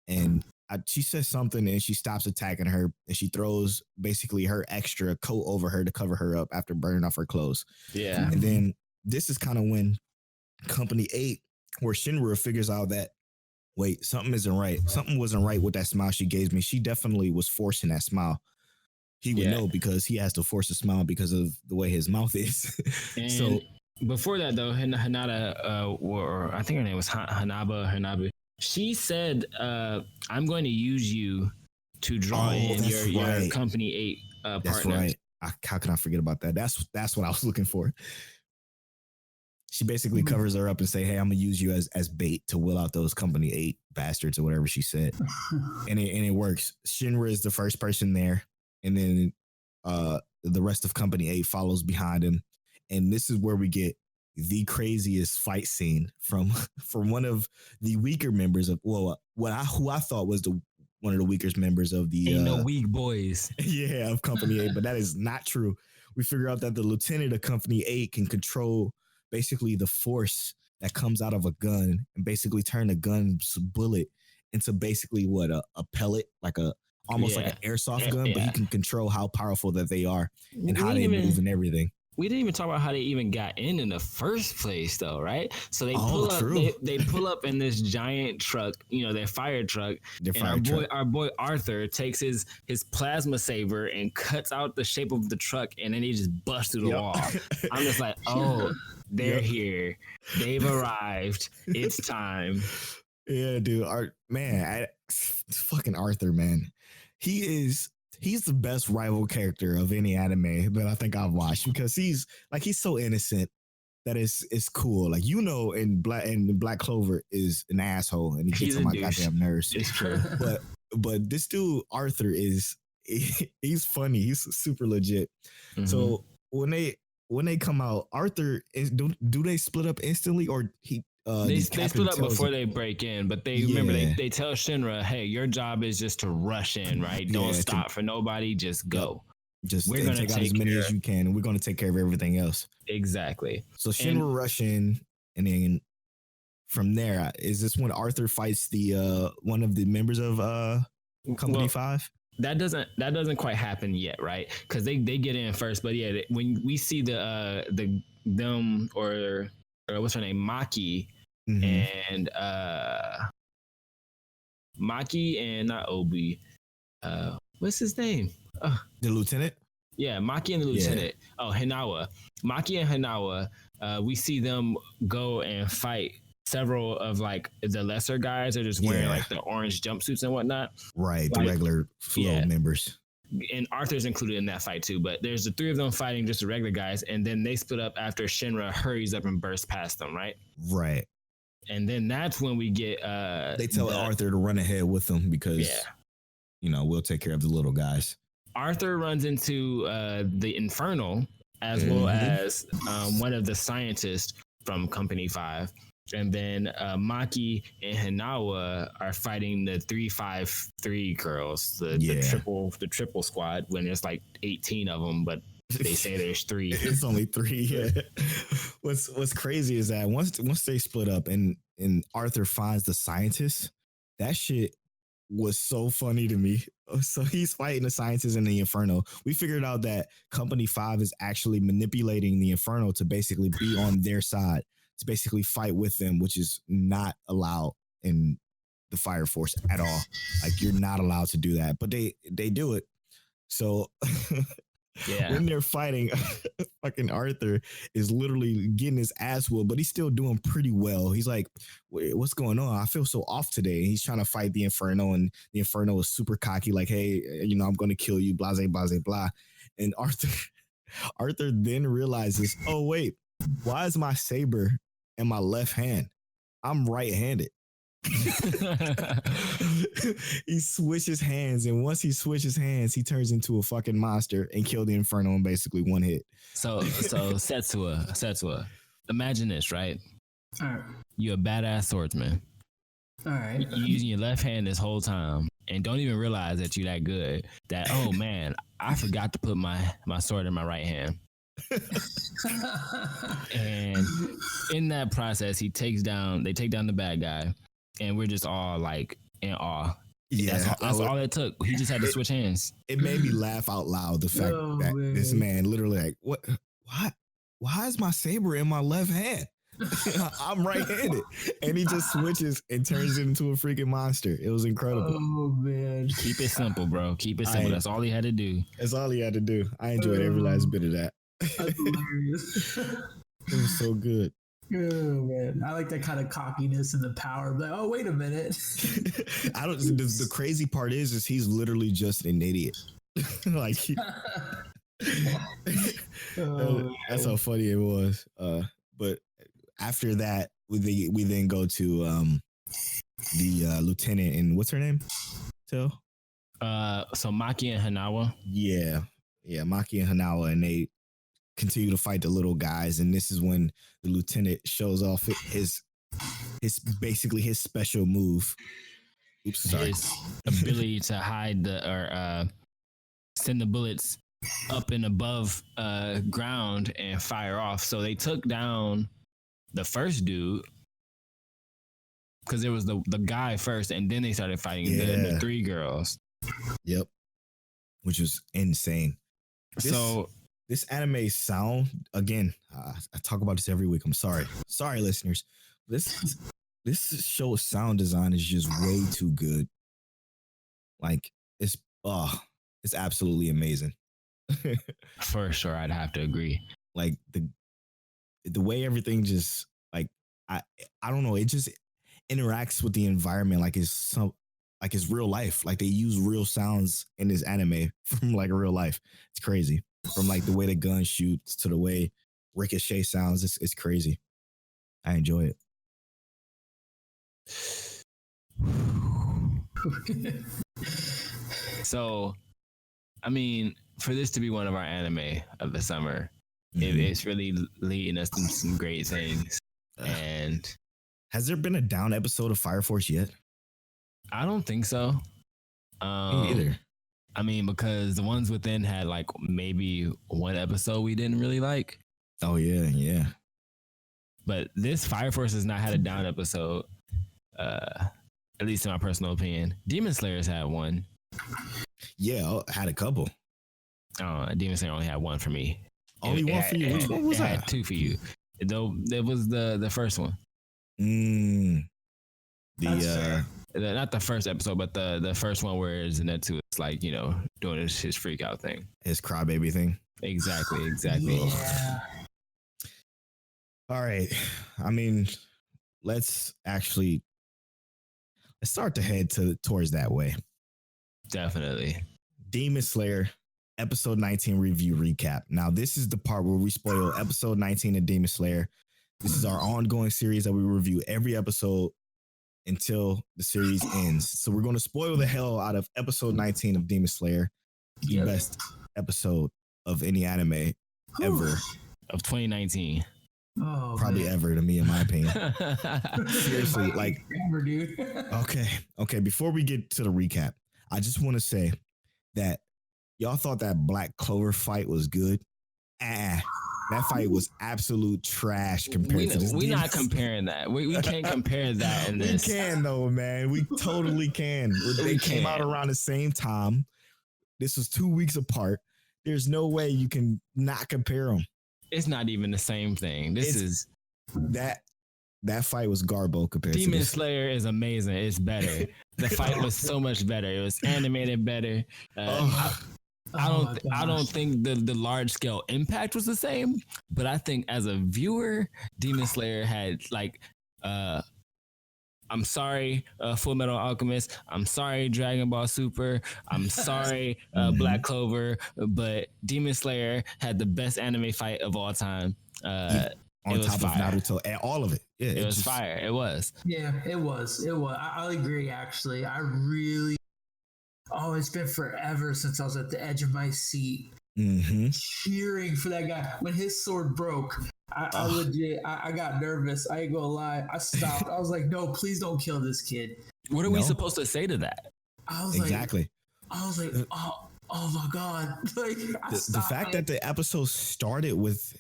And she says something and she stops attacking her and she throws basically her extra coat over her to cover her up after burning off her clothes. Yeah. And then this is kind of when Company 8, where Shinra figures out that, wait, something isn't right. Something wasn't right with that smile she gave me. She definitely was forcing that smile. He would know because he has to force a smile because of the way his mouth is. And so before that, though, Hinata, or I think her name was Hanabe, she said, I'm going to use you to draw in your Company 8 That's partners. right. How can I forget about that? That's what I was looking for. She basically covers her up and say, hey, I'm going to use you as bait to will out those Company 8 bastards or whatever she said. and it works. Shinra is the first person there. And then the rest of Company 8 follows behind him. And this is where we get the craziest fight scene from one of the weaker members of, who I thought was one of the weakest members of the... Ain't no weak boys. Yeah, of Company 8, but that is not true. We figure out that the lieutenant of Company 8 can control basically the force that comes out of a gun and basically turn a gun's bullet into basically a pellet, like almost like an airsoft gun, but he can control how powerful that they are and how they move and everything. We didn't even talk about how they even got in the first place, though, right? So they pull up. They pull up in this giant truck, their fire truck. Our boy Arthur takes his plasma saber and cuts out the shape of the truck, and then he just busts through the wall. I'm just like, oh, they're here. They've arrived. It's time. Yeah, dude. Fucking Arthur, man. He's the best rival character of any anime that I think I've watched because he's so innocent that it's cool. Like, in Black Clover is an asshole and he gets on my goddamn nerves. It's true. But this dude Arthur he's funny. He's super legit. Mm-hmm. So when they come out, Arthur do they split up instantly or they split up before they break in, but they they tell Shinra, hey, your job is just to rush in, right? Don't stop for nobody, just go. We're gonna take out as many as you can, and we're gonna take care of everything else. Exactly. So Shinra rush in, and then from there, is this when Arthur fights the one of the members of Company 5? That doesn't quite happen yet, right? Because they get in first, but yeah, when we see them or what's her name, Maki. Mm-hmm. And Maki and not Obi. What's his name? The lieutenant? Yeah, Maki and the lieutenant. Yeah. Oh, Hinawa. Maki and Hinawa, we see them go and fight several of like the lesser guys are just wearing like the orange jumpsuits and whatnot. Right, the regular flow members. And Arthur's included in that fight too, but there's the three of them fighting just the regular guys, and then they split up after Shinra hurries up and bursts past them, right? Right. And then that's when we get they tell Arthur to run ahead with them because we'll take care of the little guys. Arthur runs into the Infernal as well as one of the scientists from Company 5. And then Maki and Hinawa are fighting the 353 girls, the triple squad, when there's like 18 of them, but they say there's 3. It's only 3. Yeah. What's crazy is that once they split up and Arthur finds the scientists, that shit was so funny to me. So he's fighting the scientists in the Inferno. We figured out that Company 5 is actually manipulating the Inferno to basically be on their side, to basically fight with them, which is not allowed in the Fire Force at all. Like, you're not allowed to do that, but they do it. So when they're fighting, fucking Arthur is literally getting his ass whooped, but he's still doing pretty well. He's like, what's going on? I feel so off today. And he's trying to fight the Inferno, and the Inferno is super cocky, like, hey, I'm going to kill you, blah, blah, blah, blah. And Arthur then realizes, oh, wait, why is my saber in my left hand? I'm right-handed. He switches hands, and once he switches hands, he turns into a fucking monster and killed the Inferno in basically one hit. So Setsua, imagine this, right? All right. You're a badass swordsman. All right. You're using your left hand this whole time and don't even realize that you're that good. That, oh man, I forgot to put my sword in my right hand. And in that process, they take down the bad guy, and we're just all like in awe. Yeah, that's all it took. He just had to switch hands. It made me laugh out loud. The fact that this man literally like, what? Why is my saber in my left hand? I'm right-handed, and he just switches and turns it into a freaking monster. It was incredible. Oh man, keep it simple, bro. Keep it simple. That's all he had to do. That's all he had to do. I enjoyed every last bit of that. That's hilarious. It was so good. Oh man, I like that kind of cockiness and the power. Like, oh wait a minute. I don't. The crazy part is he's literally just an idiot. Like, that's how funny it was. But after that, we then go to the lieutenant, and what's her name? So Maki and Hanawa. Yeah, Maki and Hanawa, and they continue to fight the little guys, and this is when the lieutenant shows off his basically his special move. Oops, sorry. His ability to hide or send the bullets up and above ground and fire off. So they took down the first dude because there was the guy first, and then they started fighting the three girls. Yep, which was insane. This anime sound, again, I talk about this every week. I'm sorry, listeners. This show's sound design is just way too good. Like it's absolutely amazing. For sure, I'd have to agree. Like the way everything just like I don't know, it just interacts with the environment like it's real life. Like they use real sounds in this anime from like real life. It's crazy. From like the way the gun shoots to the way Ricochet sounds, it's crazy. I enjoy it. So, I mean, for this to be one of our anime of the summer, it's really leading us to some great things. And has there been a down episode of Fire Force yet? I don't think so. Me either. I mean, because the ones within had like maybe one episode we didn't really like. Oh yeah. But this Fire Force has not had a down episode. At least in my personal opinion. Demon Slayer's had one. Yeah, I had a couple. Demon Slayer only had one for me. Only one for you? Which one was that? Had two for you. Though it was the first one. Not the first episode, but the first one where Zenitsu is like, doing his freak out thing. His crybaby thing. Exactly. Yeah. All right. I mean, let's start to head towards that way. Definitely. Demon Slayer episode 19 review recap. Now, this is the part where we spoil episode 19 of Demon Slayer. This is our ongoing series that we review every episode until the series ends. So we're going to spoil the hell out of episode 19 of Demon Slayer, the best episode of any anime ever of 2019. Oh, probably ever, to me, in my opinion. Seriously, like ever, dude. Okay. Before we get to the recap, I just want to say that y'all thought that Black Clover fight was good. That fight was absolute trash compared to this. We're not comparing that. We can't compare that in this. We can though, man. We totally can. They came out around the same time. This was 2 weeks apart. There's no way you can not compare them. It's not even the same thing. That fight was garbo compared to this. Demon Slayer is amazing. It's better. The fight was so much better. It was animated better. I don't think the large scale impact was the same, but I think as a viewer, Demon Slayer had like I'm sorry, Full Metal Alchemist. I'm sorry, Dragon Ball Super. I'm sorry, Black Clover. But Demon Slayer had the best anime fight of all time. On top of Naruto and all of it. Yeah, it was fire. It was. Yeah, it was. I'll agree, actually. It's been forever since I was at the edge of my seat cheering for that guy. When his sword broke, I legit got nervous. I ain't gonna lie. I stopped. I was like, no, please don't kill this kid. What are we supposed to say to that? I was like, oh my god! Like The fact that the episode started with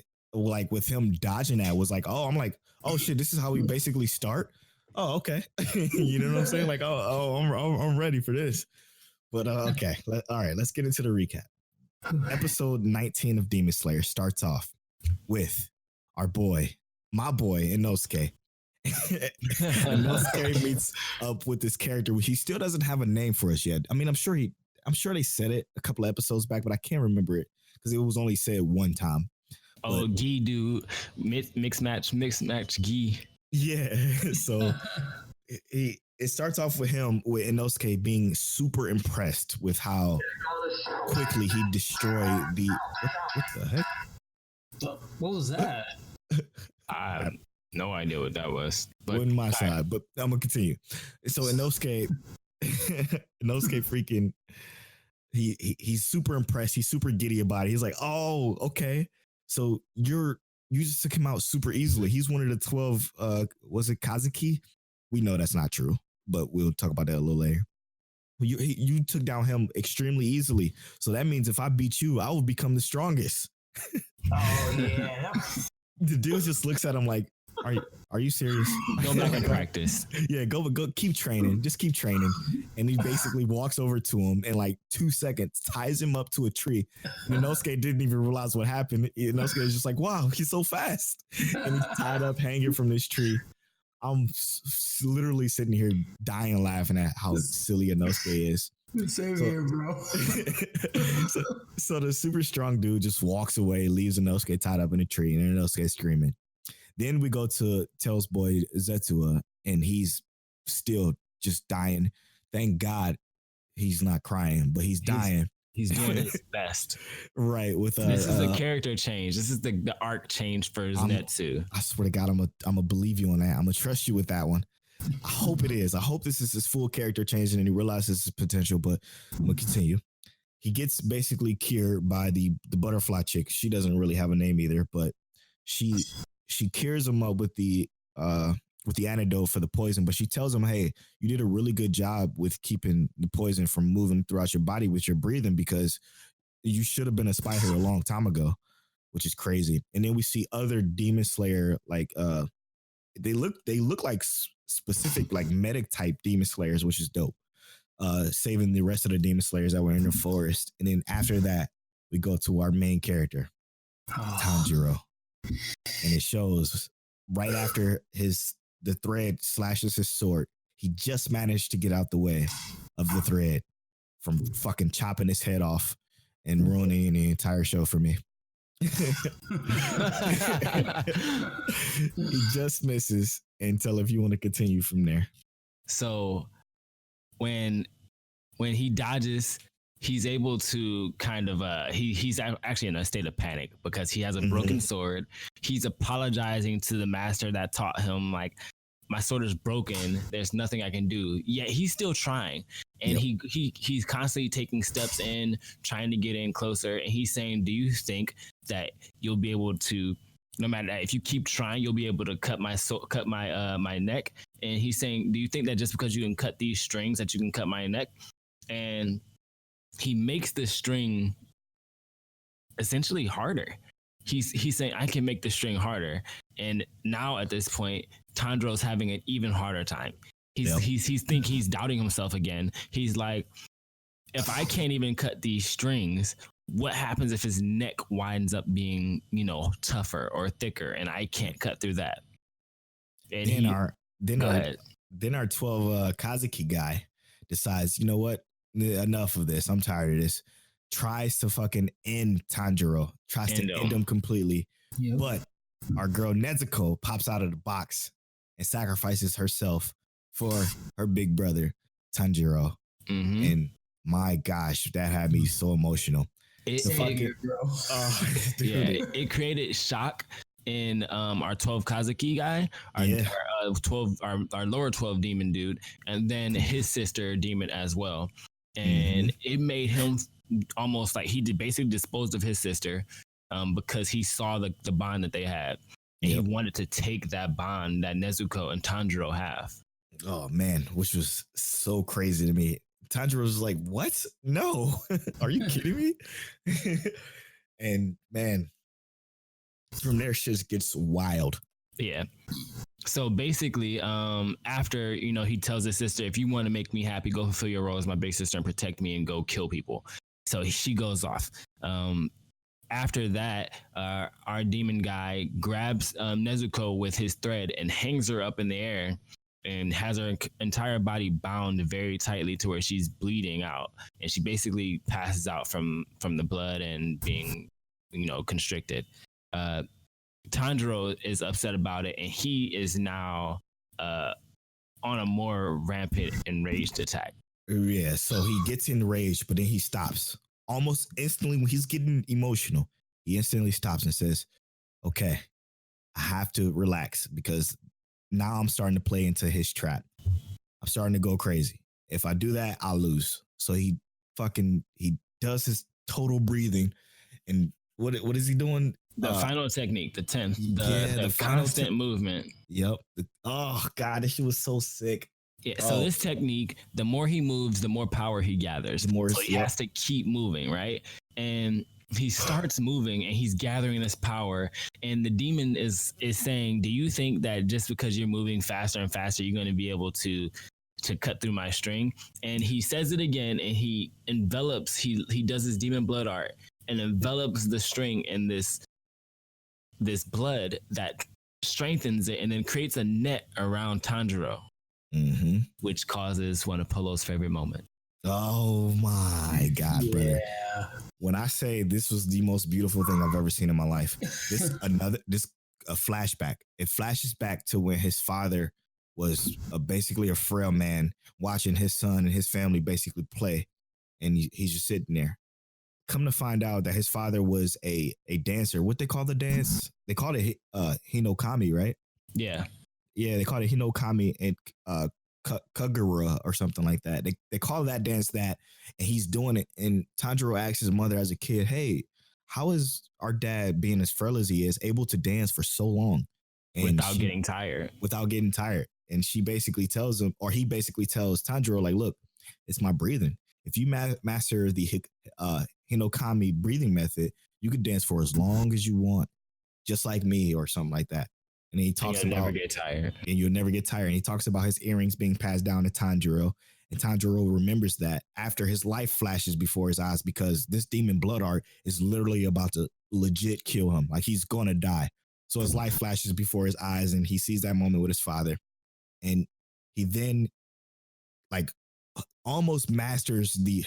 him dodging that was like, oh, I'm like, oh shit, this is how we basically start. Oh, okay. You know what I'm saying? Like, I'm ready for this. But okay, all right, let's get into the recap. Episode 19 of Demon Slayer starts off with my boy Inosuke. Inosuke meets up with this character, which he still doesn't have a name for us yet. I mean, I'm sure they said it a couple of episodes back, but I can't remember it because it was only said one time. Oh, Gi dude, mix match Gi. Yeah, so it starts off with him with Inosuke being super impressed with how quickly he destroyed the what the heck? What was that? I have no idea what that was. But on my side, but I'm gonna continue. So Inosuke freaking he's super impressed. He's super giddy about it. He's like, oh, okay. So you just took him out super easily. He's one of the 12. Was it Kazuki? We know that's not true, but we'll talk about that a little later. You took down him extremely easily. So that means if I beat you, I will become the strongest. Oh yeah. The dude just looks at him like, are you serious? Go back and practice. Yeah, go keep training. Just keep training. And he basically walks over to him in like 2 seconds, ties him up to a tree. And Inosuke didn't even realize what happened. Inosuke is just like, wow, he's so fast. And he's tied up, hanging from this tree. I'm literally sitting here dying laughing at how silly Inosuke is. Same here, bro. so the super strong dude just walks away, leaves Inosuke tied up in a tree, and Inosuke screaming. Then we go to Tails' boy Setsua, and he's still just dying. Thank God he's not crying, but he's dying. He's doing his best. Right. With this is a character change. This is the arc change for Zetsu. I swear to God, I'm gonna believe you on that. I'm gonna trust you with that one. I hope it is. I hope this is his full character change and he realizes his potential, but I'm gonna continue. He gets basically cured by the butterfly chick. She doesn't really have a name either, but she cures him up with the antidote for the poison, but she tells him, hey, you did a really good job with keeping the poison from moving throughout your body with your breathing because you should have been a spider a long time ago, which is crazy. And then we see other Demon Slayer, like they look like specific like medic type Demon Slayers, which is dope. Saving the rest of the Demon Slayers that were in the forest. And then after that, we go to our main character, Tanjiro. And it shows right after the thread slashes his sword, he just managed to get out the way of the thread from fucking chopping his head off and ruining the entire show for me. He just misses. And tell if you want to continue from there. So when he dodges, he's able to kind of he's actually in a state of panic because he has a broken sword. He's apologizing to the master that taught him, like, my sword is broken, there's nothing I can do. Yet he's still trying, and he's constantly taking steps in, trying to get in closer. And he's saying, do you think that you'll be able to, no matter that, if you keep trying, you'll be able to cut my neck? And he's saying, do you think that just because you can cut these strings that you can cut my neck? And he makes the string essentially harder. He's saying, I can make the string harder. And now at this point, Tanjiro's having an even harder time. He's doubting himself again. He's like, if I can't even cut these strings, what happens if his neck winds up being, tougher or thicker, and I can't cut through that? And then our 12 Kazuki guy decides, you know what? Enough of this. I'm tired of this. Tries to fucking end Tanjiro. Tries to end him completely. Yep. But our girl Nezuko pops out of the box and sacrifices herself for her big brother Tanjiro. Mm-hmm. And my gosh, that had me so emotional. It created shock in our 12 Kazuki guy, our lower 12 demon dude, and then his sister demon as well. And it made him almost like he basically disposed of his sister because he saw the bond that they had. And he wanted to take that bond that Nezuko and Tanjiro have. Oh man, which was so crazy to me. Tanjiro's like, what? No. Are you kidding me? And man, from there, shit gets wild. Yeah. So basically, after, you know, he tells his sister, if you want to make me happy, go fulfill your role as my big sister and protect me and go kill people. So she goes off. After that, our demon guy grabs Nezuko with his thread and hangs her up in the air and has her entire body bound very tightly to where she's bleeding out. And she basically passes out from the blood and being, you know, constricted. Tanjiro is upset about it, and he is now on a more rampant enraged attack. Yeah, so he gets enraged, but then he stops. Almost instantly, when he's getting emotional, he instantly stops and says, okay, I have to relax because now I'm starting to play into his trap. I'm starting to go crazy. If I do that, I'll lose. So he does his total breathing. And what is he doing? The final technique, the 10th, the constant movement. Yep. Oh, God, this shit was so sick. Yeah, so this technique, the more he moves, the more power he gathers. So he has to keep moving, right? And he starts moving and he's gathering this power. And the demon is saying, do you think that just because you're moving faster and faster, you're going to be able to cut through my string? And he says it again, and he envelops, he does his demon blood art and envelops the string in this blood that strengthens it and then creates a net around Tanjiro, which causes one of Polo's favorite moments. Oh my God, brother. When I say this was the most beautiful thing I've ever seen in my life, a flashback. It flashes back to when his father was basically a frail man watching his son and his family basically play. And he's just sitting there. Come to find out that his father was a dancer. What they call the dance? They called it Hinokami, right? Yeah. Yeah, they called it Hinokami and Kagura or something like that. They call that dance that, and he's doing it. And Tanjiro asks his mother as a kid, hey, how is our dad, being as frail as he is, able to dance for so long? And without getting tired. Without getting tired. And she basically tells him, or he basically tells Tanjiro, like, look, it's my breathing. If you master the Hinokami breathing method, you could dance for as long as you want, just like me or something like that. And he talks about never get tired. And you'll never get tired. And he talks about his earrings being passed down to Tanjiro. And Tanjiro remembers that after his life flashes before his eyes, because this demon blood art is literally about to legit kill him. Like he's going to die. So his life flashes before his eyes and he sees that moment with his father. And he then like almost masters the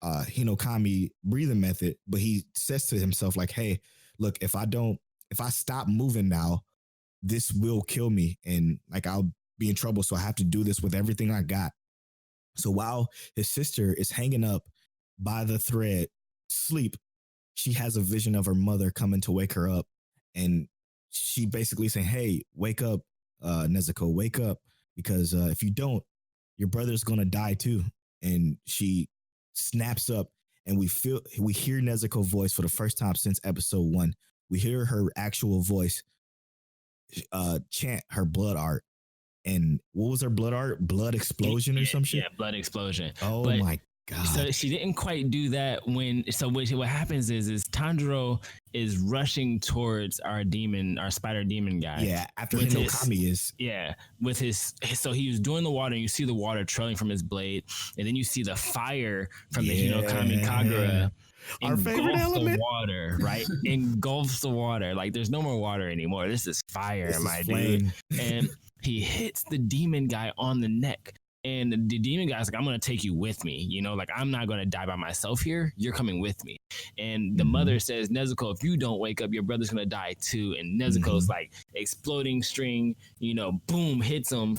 Hinokami breathing method, but he says to himself like, hey, look, if I stop moving now, this will kill me and like I'll be in trouble. So I have to do this with everything I got. So while his sister is hanging up by the thread, sleep, she has a vision of her mother coming to wake her up. And she basically saying, hey, wake up, Nezuko, wake up. Because if you don't, your brother's going to die too. And she snaps up and we hear Nezuko's voice for the first time since episode 1. We hear her actual voice chant her blood art. And what was her blood art? Blood explosion or some shit? Yeah, blood explosion. Oh my God. So she didn't quite do that what happens is Tanjiro is rushing towards our spider demon guy. Yeah, after Hinokami is. Yeah, so he was doing the water and you see the water trailing from his blade and then you see the fire from the Hinokami Kagura. Our favorite element. The water, right? Engulfs the water. Like there's no more water anymore. This is fire, dude. And he hits the demon guy on the neck. And the demon guy's like, I'm going to take you with me. You know, like, I'm not going to die by myself here. You're coming with me. And the mother says, Nezuko, if you don't wake up, your brother's going to die too. And Nezuko's like exploding string, you know, boom, hits him.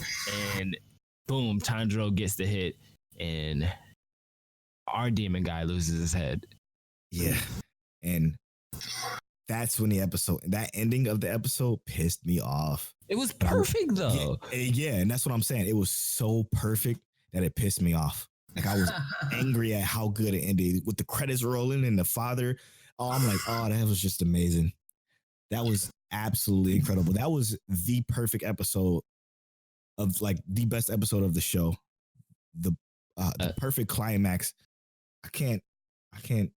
And boom, Tanjiro gets the hit. And our demon guy loses his head. Yeah. And that's when that ending of the episode pissed me off. It was perfect though. Yeah, and that's what I'm saying. It was so perfect that it pissed me off. Like I was angry at how good it ended with the credits rolling and the father. Oh, I'm like, oh, that was just amazing. That was absolutely incredible. That was the perfect episode of like the best episode of the show. the perfect climax. I can't. I'm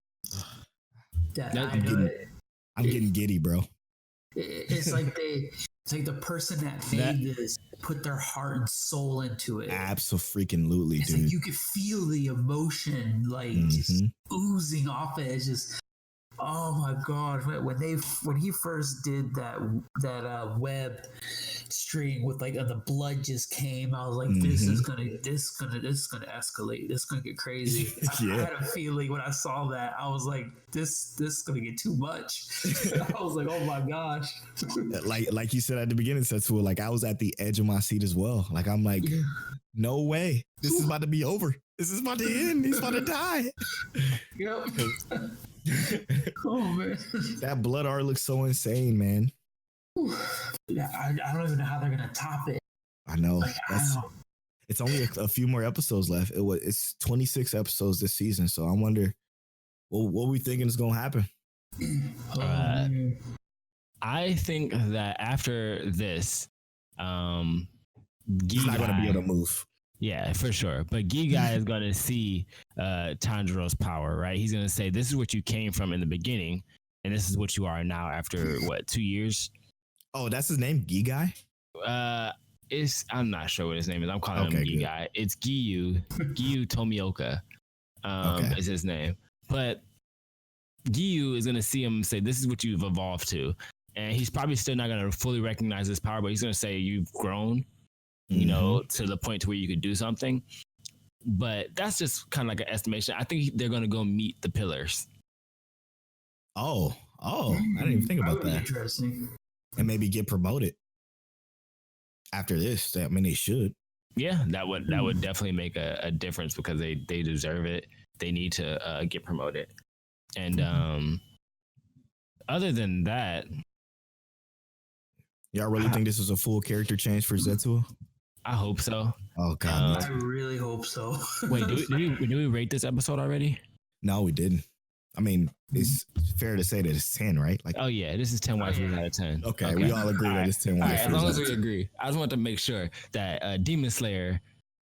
getting giddy, bro. It's like the person that made this put their heart and soul into it. Absolutely, it's dude. like you could feel the emotion just oozing off it. It's just, oh my god! When he first did that web string with the blood just came, I was like, this is gonna escalate. This is gonna get crazy. I had a feeling when I saw that. I was like, this is gonna get too much. I was like, oh my gosh. like you said at the beginning, Setsua, like I was at the edge of my seat as well. Like I'm like, no way, this is about to be over. This is about to end. He's about to die. Yep. Oh man, that blood art looks so insane, man. Yeah, I don't even know how they're gonna top it. I know. It's only a few more episodes left. It's 26 episodes this season, so I wonder what we thinking is gonna happen. I think that after this, he's not gonna be able to move. Yeah, for sure. But Gigai is going to see Tanjiro's power, right? He's going to say, this is what you came from in the beginning, and this is what you are now after, 2 years? Oh, that's his name, Gigai? I'm not sure what his name is. I'm calling him Gigai. It's Giyu Tomioka is his name. But Giyu is going to see him and say, this is what you've evolved to. And he's probably still not going to fully recognize his power, but he's going to say, you've grown. You know, to the point to where you could do something. But that's just kind of like an estimation. I think they're going to go meet the pillars. Oh, I didn't even think about that. Interesting. And maybe get promoted after this. I mean, they should. Yeah, that would definitely make a difference because they deserve it. They need to get promoted. And other than that, y'all really think this is a full character change for Setsua? I hope so. Oh god, I really hope so. Wait, do we rate this episode already? No, we didn't. I mean, it's fair to say that it's 10, right? Like, oh yeah, this is 10 waifus out of 10. Okay, we all agree that it's 10 waifus. As long as we agree. I just want to make sure that Demon Slayer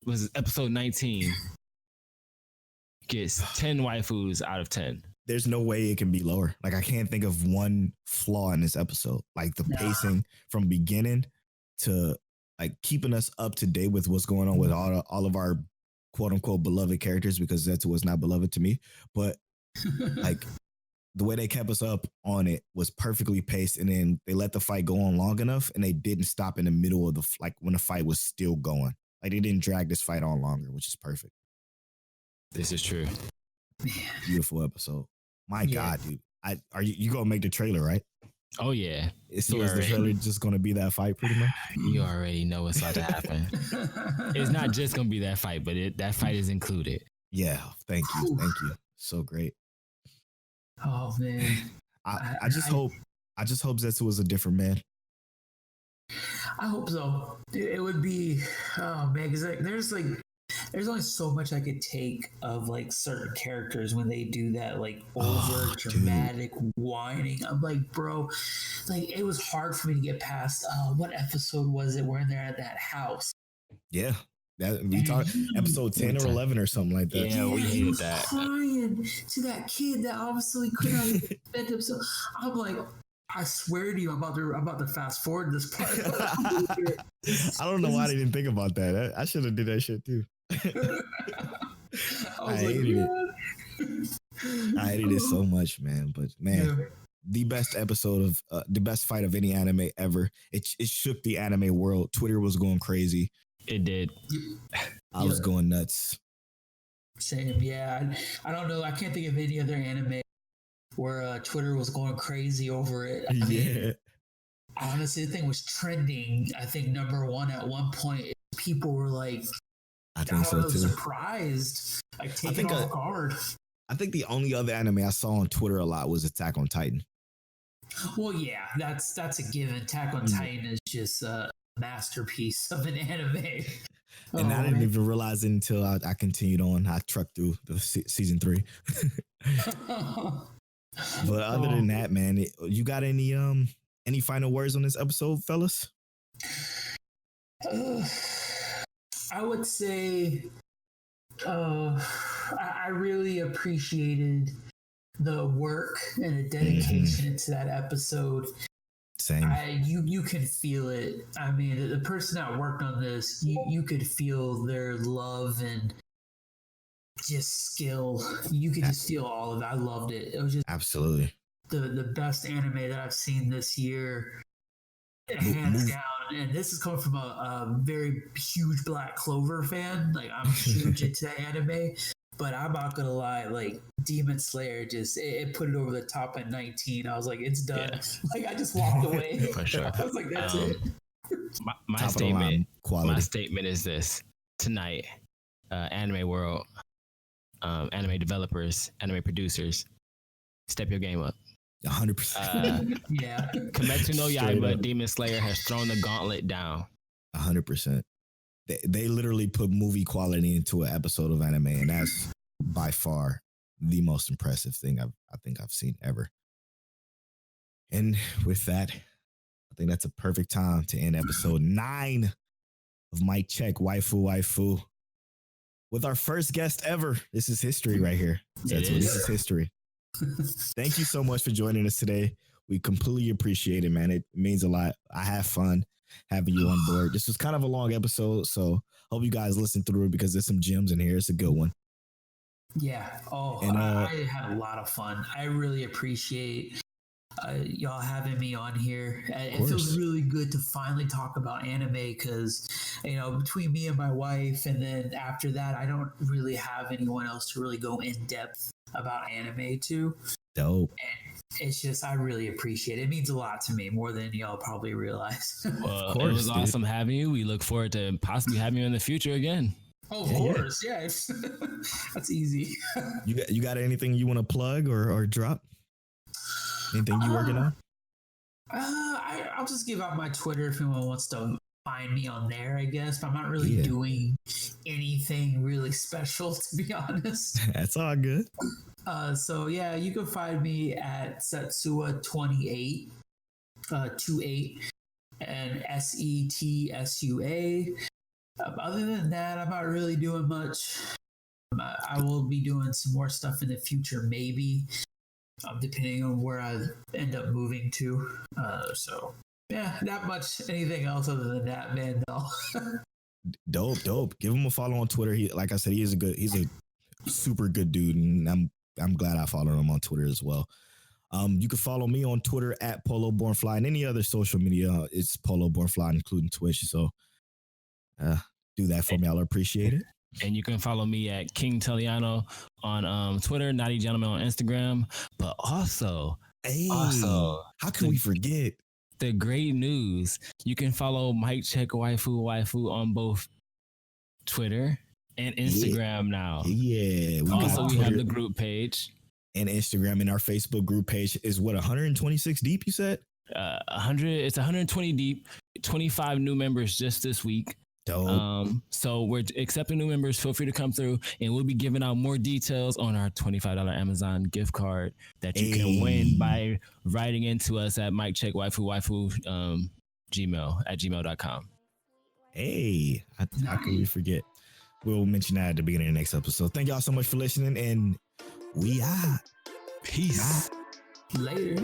was episode 19 gets 10 waifus out of 10. There's no way it can be lower. Like, I can't think of one flaw in this episode. Like the pacing from beginning to like keeping us up to date with what's going on with all of our quote unquote beloved characters, because Zetsu was not beloved to me. But like the way they kept us up on it was perfectly paced, and then they let the fight go on long enough, and they didn't stop in the middle of when the fight was still going. Like they didn't drag this fight on longer, which is perfect. This is true. Beautiful episode. My God, dude. You gonna make the trailer, right? Oh yeah. So is the trailer just gonna be that fight pretty much? You already know what's about to happen. It's not just gonna be that fight, but that fight is included. Yeah, thank you. So great. Oh man. I just hope Zetsu was a different man. I hope so. It would be, oh man, because there's only so much I could take of like certain characters when they do that like over dramatic whining. I'm like, bro, like it was hard for me to get past. What episode was it? We're in there at that house. Yeah, that we talked episode 10 or 11 or something like that. Yeah, we hated that. Crying to that kid that obviously could not defend himself. I'm like, I swear to you, I'm about to fast forward this part. I don't know why I didn't think about that. I should have did that shit too. I hated it. I hated it so much, man. But man, the best episode of the best fight of any anime ever. It shook the anime world. Twitter was going crazy. It did. I was going nuts. Same, yeah. I don't know. I can't think of any other anime where Twitter was going crazy over it. I mean, honestly, the thing was trending. I think #1 at one point. People were like, I think so too. Surprised, like taken off guard. I think the only other anime I saw on Twitter a lot was Attack on Titan. Well, yeah, that's a given. Attack on Titan is just a masterpiece of an anime. And I didn't even realize it until I continued on. I trucked through the season 3. But other than that, man, you got any final words on this episode, fellas? I would say I really appreciated the work and the dedication to that episode. Same. You can feel it. I mean, the person that worked on this, you could feel their love and just skill. You could just feel all of it. I loved it. It was just absolutely the best anime that I've seen this year, hands down. And this is coming from a very huge Black Clover fan. Like, I'm huge into anime, but I'm not gonna lie, like, Demon Slayer just it put it over the top at 19. I was like, it's done. Yeah. Like, I just walked away. For sure. I was like, that's it. My statement is this: tonight, anime world, anime developers, anime producers, step your game up. 100%. Yeah. Kimetsu no Yaiba, Demon Slayer has thrown the gauntlet down. 100%. They literally put movie quality into an episode of anime, and that's by far the most impressive thing I think I've seen ever. And with that, I think that's a perfect time to end episode 9 of Mic Check Waifu Waifu with our first guest ever. This is history right here. This is history. Thank you so much for joining us today. We completely appreciate it, man. It means a lot. I have fun having you on board. This was kind of a long episode, so hope you guys listen through it because there's some gems in here. It's a good one. Yeah. Oh, and I had a lot of fun. I really appreciate y'all having me on here. It feels really good to finally talk about anime because, between me and my wife, and then after that, I don't really have anyone else to really go in depth about anime to. Dope. And it's just, I really appreciate it. It means a lot to me, more than y'all probably realize. Well, it was awesome having you. We look forward to possibly having you in the future again. Oh, of course. Yeah. That's easy. You got anything you want to plug or drop? Anything you working on? I'll just give out my Twitter if anyone wants to find me on there, I guess. But I'm not really doing anything really special, to be honest. That's all good. So yeah, you can find me at Setsua28, 28, and SETSUA. Other than that, I'm not really doing much. I will be doing some more stuff in the future, maybe, depending on where I end up moving to. So yeah, not much anything else other than that, man. No. Dope. Give him a follow on Twitter. Like I said, he's a super good dude, and I'm glad I followed him on Twitter as well. You can follow me on Twitter at PoloBornFly and any other social media. It's PoloBornFly, including Twitch. So do that for me. I'll appreciate it. And you can follow me at King Teliano on Twitter, Naughty Gentleman on Instagram. But also, how can we forget the great news? You can follow Mic Check Waifu Waifu on both Twitter and Instagram now. Yeah. We have the group page and Instagram, and our Facebook group page is 126 deep, you said? 100. It's 120 deep, 25 new members just this week. Dope. So we're accepting new members. Feel free to come through, and we'll be giving out more details on our $25 Amazon gift card that you can win by writing into us at miccheckwaifu gmail.com. Hey, how can we forget? We'll mention that at the beginning of the next episode. Thank y'all so much for listening, and we out. Peace. Later.